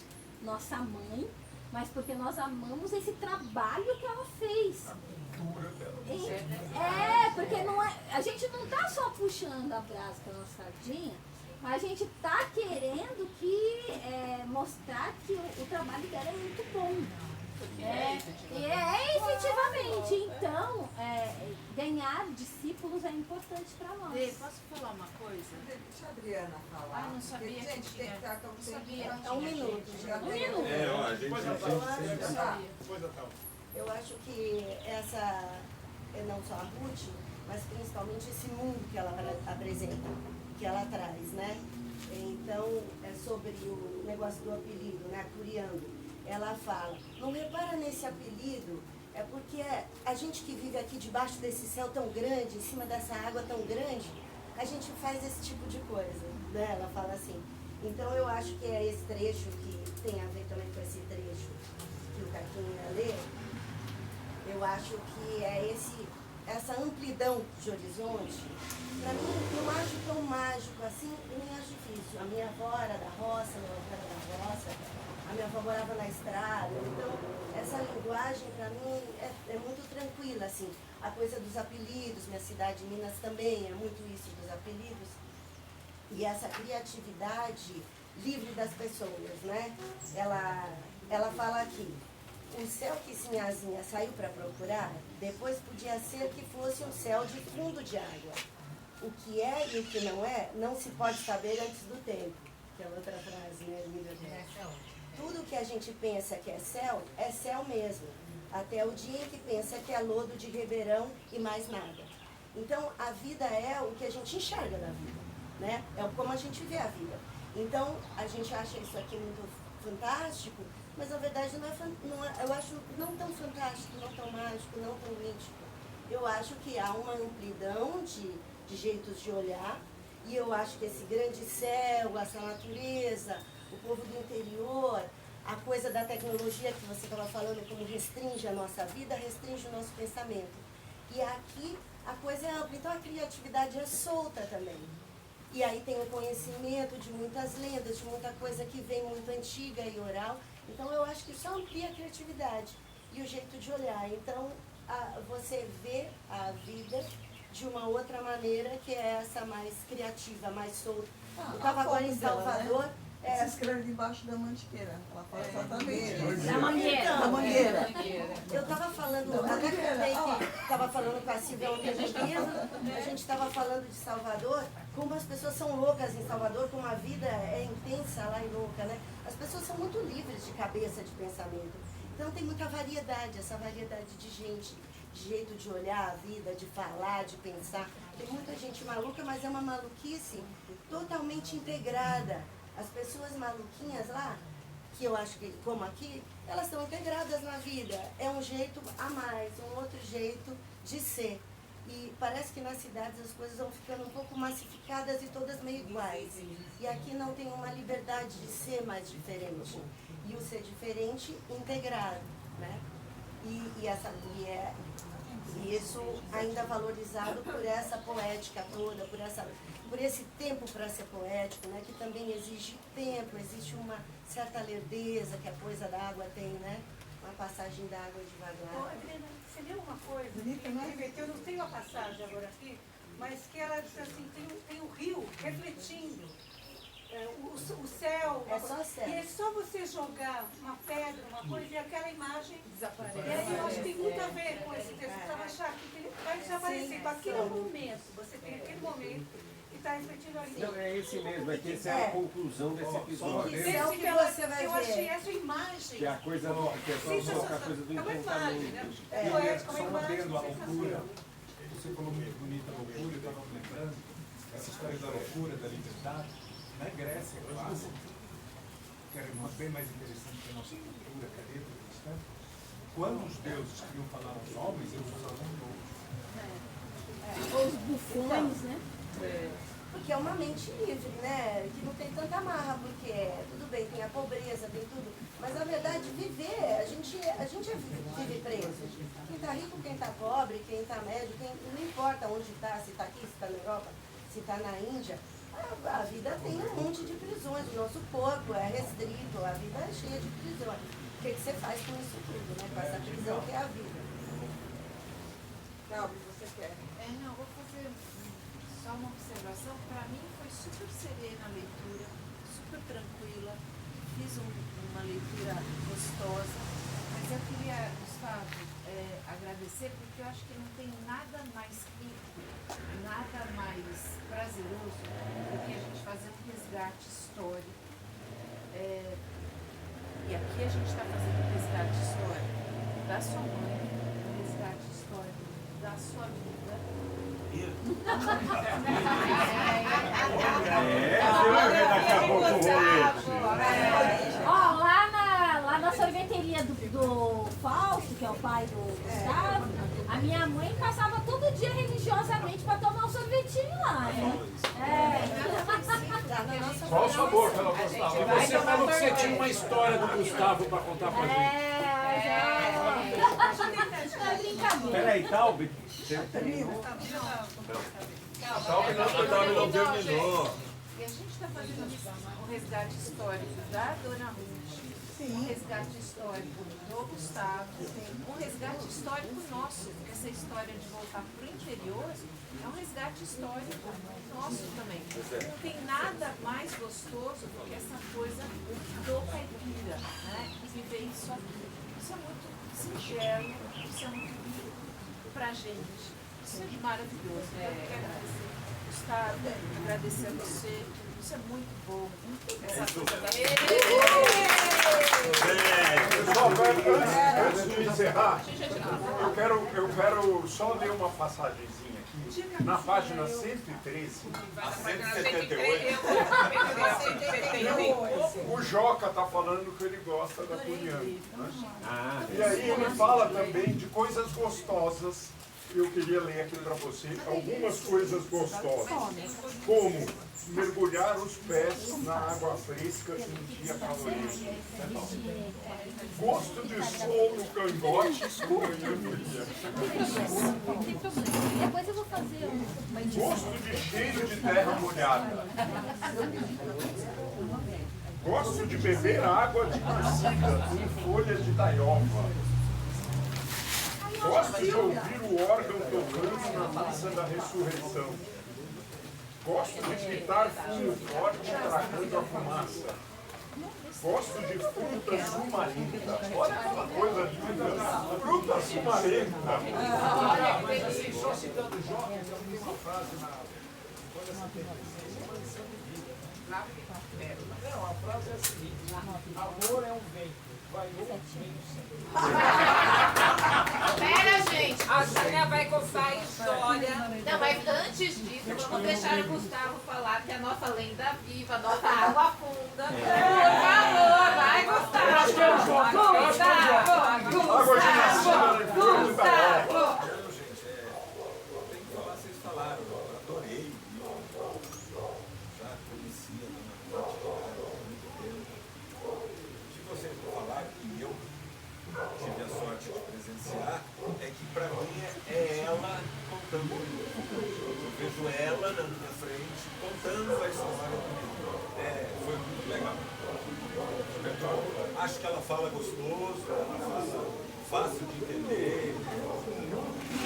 nossa mãe, mas porque nós amamos esse trabalho que ela fez. Porque não é, a gente não está só puxando a brasa para nossa sardinha, mas a gente está querendo mostrar que o trabalho dela é muito bom. Efetivamente. Então, ganhar discípulos é importante para nós. Posso falar uma coisa? Deixa a Adriana falar. Não sabia que tinha. Não sabia. É um minuto. A gente Eu acho que essa, não só a Ruth, mas principalmente esse mundo que ela apresenta, que ela traz, né? Então, é sobre o negócio do apelido, né? Curiando. Ela fala, não repara nesse apelido, é porque a gente que vive aqui debaixo desse céu tão grande, em cima dessa água tão grande, a gente faz esse tipo de coisa, né? Ela fala assim. Então, eu acho que é esse trecho que tem a ver também com esse trecho que o Carquinho ia ler. Eu acho que é essa amplidão de horizonte. Para mim, não acho tão mágico assim, nem acho difícil. A minha avó era da roça, meu avô era da roça, a minha avó morava na estrada. Então, essa linguagem, para mim, é muito tranquila, assim. A coisa dos apelidos, minha cidade, Minas, também é muito isso dos apelidos. E essa criatividade livre das pessoas, né? Ela fala aqui. O céu que Sinhazinha saiu para procurar, depois podia ser que fosse um céu de fundo de água. O que é e o que não é, não se pode saber antes do tempo. Que é outra frase, né, linda? Tudo que a gente pensa que é céu mesmo. Até o dia em que pensa que é lodo de Ribeirão e mais nada. Então, a vida é o que a gente enxerga da vida, né? É como a gente vê a vida. Então, a gente acha isso aqui muito fantástico, mas na verdade não é, eu acho não tão fantástico, não tão mágico, não tão mítico. Eu acho que há uma amplidão de jeitos de olhar, e eu acho que esse grande céu, essa natureza, o povo do interior, a coisa da tecnologia que você estava falando, como restringe a nossa vida, restringe o nosso pensamento. E aqui a coisa é ampla, então a criatividade é solta também. E aí tem o conhecimento de muitas lendas, de muita coisa que vem muito antiga e oral. Então eu acho que isso amplia a criatividade e o jeito de olhar. Então você vê a vida de uma outra maneira, que é essa mais criativa, mais solta. Eu estava agora em Salvador, Se escreve debaixo da mantiqueira. Ela fala exatamente. Da mangueira. Da mangueira. Eu estava falando, até que estava falando com a Silvia ontem no livro, a gente estava falando de Salvador, como as pessoas são loucas em Salvador, como a vida é intensa lá e louca, né? As pessoas são muito livres de cabeça, de pensamento. Então tem muita variedade, essa variedade de gente, de jeito de olhar a vida, de falar, de pensar. Tem muita gente maluca, mas é uma maluquice totalmente integrada. As pessoas maluquinhas lá, que eu acho que, como aqui, elas estão integradas na vida. É um jeito a mais, um outro jeito de ser. E parece que nas cidades as coisas vão ficando um pouco massificadas e todas meio iguais. E aqui não tem uma liberdade de ser mais diferente. E o ser diferente integrado, né? E isso ainda valorizado por essa poética toda, por esse tempo para ser poético, né? Que também exige tempo, existe uma certa lerdeza que a coisa da água tem, né? Uma passagem da água devagar. Adriana, você leu uma coisa que eu não tenho a passagem agora aqui, mas que ela diz assim, tem o rio refletindo. O céu. É só céu. E é só você jogar uma pedra, uma coisa, e aquela imagem desaparece. E aí eu acho que tem muito a ver com esse texto. Você vai achar que ele vai desaparecer. Com aquele momento, você tem aquele momento que está refletindo ali. Não, é esse mesmo, é que essa é a conclusão desse episódio. Que você vai ver. Eu achei essa imagem. Que é a coisa do, que é só a coisa do encantamento. Só mantendo a loucura. Você falou muito bonita a loucura, eu estava lembrando essa história da loucura, da liberdade. Na Grécia, clássica, que era bem mais interessante que a nossa cultura careta cristã, quando os deuses queriam falar aos homens, eles usavam loucos. Os bufões, né? Porque é uma mente livre, né? Que não tem tanta amarra, porque tudo bem, tem a pobreza, tem tudo. Mas na verdade, viver, a gente vive preso. Quem está rico, quem está pobre, quem está médio, não importa onde está, se está aqui, se está na Europa, se está na Índia. A vida tem um monte de prisões, o nosso corpo é restrito, a vida é cheia de prisões. O que você faz com isso tudo, né? Com essa prisão que é a vida. Calma, você quer? Não, vou fazer só uma observação. Para mim foi super serena a leitura, super tranquila. Fiz uma leitura gostosa, mas eu queria, Gustavo, agradecer, porque eu acho que não tem nada mais rico, nada mais prazeroso do que a gente fazer um resgate histórico. E aqui a gente está fazendo um resgate histórico da sua mãe, um resgate histórico da sua vida. Daqui a pouco o rolete. Ó, lá na sorveteria do Fausto, que é o pai do Gustavo, a minha mãe passava todo dia religiosamente para tomar um sorvetinho lá, né? Qual o sabor que ela gostava? E você falou que você tinha uma história do Gustavo para contar pra gente. É brincadeira. Peraí, Taube. Taube não terminou. E a gente está fazendo um resgate histórico da Dona Ruth, um resgate histórico do Gustavo, um resgate histórico nosso, porque essa história de voltar para o interior é um resgate histórico nosso também. Não tem nada mais gostoso do que essa coisa do caipira, né? Viver isso aqui. Isso é muito singelo, isso é muito rico pra gente. Isso é maravilhoso. Eu quero agradecer Gustavo, agradecer a você. Isso é muito bom. Essa coisa da... Pessoal, antes de encerrar, eu quero só ler uma passagenzinha aqui. Na página 113, A 178. o Joca está falando que ele gosta da Poliana. Né? E aí ele fala também de coisas gostosas. Eu queria ler aqui para você algumas coisas gostosas, como mergulhar os pés na água fresca em um dia caloroso. Gosto de sol no cangote com manhã fria. Depois eu vou fazer uma edição. Gosto de cheiro de terra molhada. Gosto de beber água de piscina em folhas de taioba. Gosto de ouvir o órgão tocando na missa da ressurreição. Gosto de pitar fumo forte tragando a fumaça. Gosto de fruta sumarenta. Olha aquela coisa linda. Fruta sumarenta. Olha, mas assim, só citando Jó, então tem uma frase na. Olha essa definição do livro. Não, a frase é a seguinte: amor é um vento, vai ou vem sempre. Pera, gente. A Júlia vai contar a história. Não, mas antes disso, vamos deixar o Gustavo falar que a nossa lenda viva, a nossa água funda. Por favor, vai, Gustavo. Gustavo. Tem que falar, vocês falaram, eu adorei. Já conhecia a Dona Ruth há muito tempo. Se vocês vão falar que eu tive a sorte de presenciar, é que para mim é ela contando. Eu vejo ela na minha frente contando a história comigo. Foi muito legal. Acho que ela fala gostoso, ela fala fácil de entender.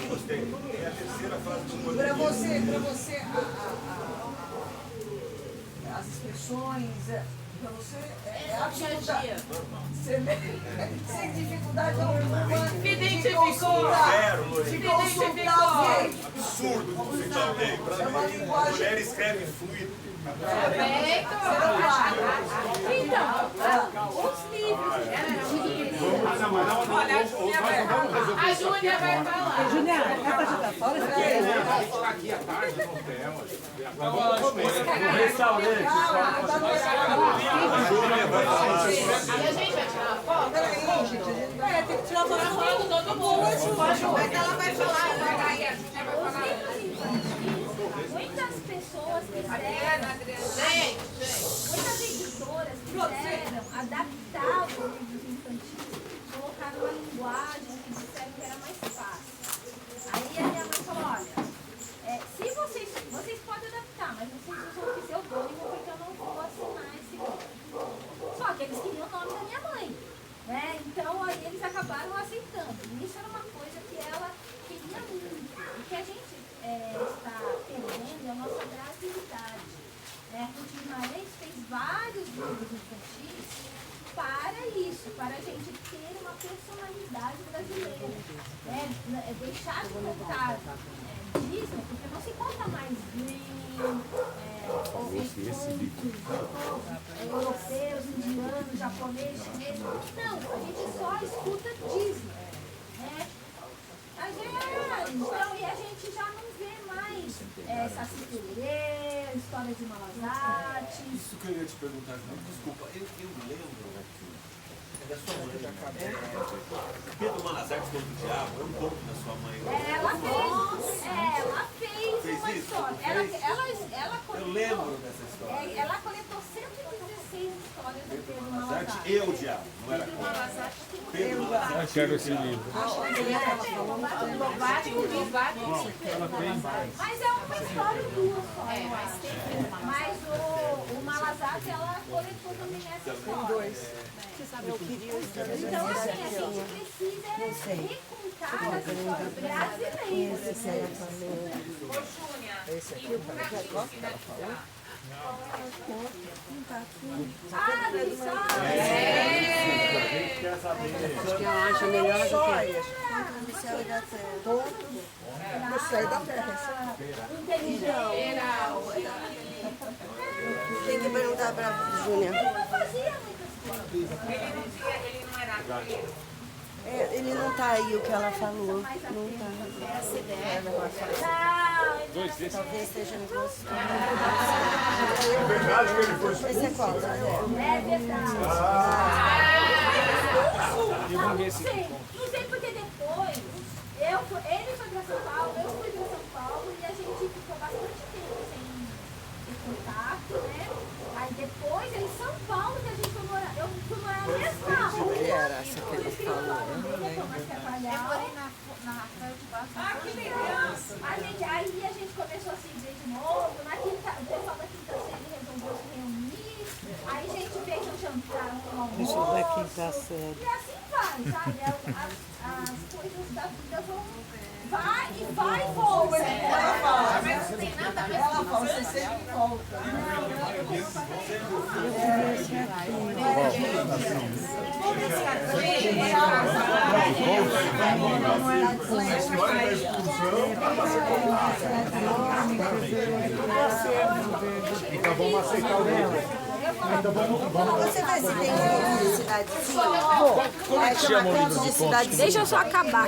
Gostei. É a terceira fase do modelo. Para você as expressões, para você é absoluta. Sem dificuldade alguma. Se identificou. Se consultar alguém. Absurdo consultar alguém. Para mim, a mulher escreve fluido. Então, os livros. Olha, A Júlia vai falar. Júlia, é pra jogar fora? A gente está aqui à tarde, não temos. E a gente vai tirar uma foto? Tem que tirar uma foto de todo mundo. mas ela vai falar, a Júlia vai falar. Muitas pessoas quiseram, muitas editoras quiseram adaptar os livros infantis, colocar uma linguagem que disseram que era mais fácil. Aí a minha mãe falou, olha, se vocês podem adaptar, mas não sei se vão quiser o nome, porque eu não vou assinar esse nome. Só que eles queriam o nome da minha mãe, né? Então aí eles acabaram aceitando. E isso era uma coisa que ela queria muito, e que a gente está perdendo a nossa gratuidade. A Ruth Guimarães fez vários livros infantis para isso, para a gente ter uma personalidade brasileira. Deixar de contar Disney, porque não se conta mais Grimm, europeus, indianos, japoneses, chineses. Não, a gente só escuta Disney. Então, e a gente já não vê mais Saci Pererê, História de Malazarte. Isso que eu ia te perguntar, desculpa, eu lembro da sua mãe. Pedro Malazarte contra o Diabo, é um conto da sua mãe. Ela fez uma história. Ela coletou, eu lembro dessa história. Ela coletou 116 histórias do Pedro Malazarte. E o Diabo, não era conto. Pedro Malazarte. Eu quero esse livro. Mas é uma história duas só. Mas o Malazarte, ela coletou também essa história. Então, assim, a gente precisa recontar as histórias brasileiras. Ô, Júnia, e pra quem finalizar? Acho que eu acho melhor histórias. Do céu e da terra. Do céu e da terra. Tem que perguntar para Júnia. Ele não era arteiro. Ele não tá aí, o que ela falou. Não tá. Talvez seja no gosto. É verdade que ele foi expulso? Esse é qual? É verdade. Não sei porque depois, ele foi para São Paulo, eu fui para São Paulo e a gente ficou bastante tempo sem ter contato, né? Aí depois, em São Paulo, que a gente foi morar, eu fui morar na mesma rua. Que era essa que ele falou? Eu morei na Rafael de Baixo. Ah, que legal! Aí a gente começou a se ver de novo, o pessoal da quinta série resolveu se reunir, aí a gente fez um jantar, um almoço. Isso da quinta série. E assim vai, sabe? As coisas da vida vão vai e volta. Ela fala, você sempre volta. Então vamos aceitar o livro. Então vamos. Você vai se tem livro de cidadezinha? Como é que chama o livro de contos? Deixa eu só acabar.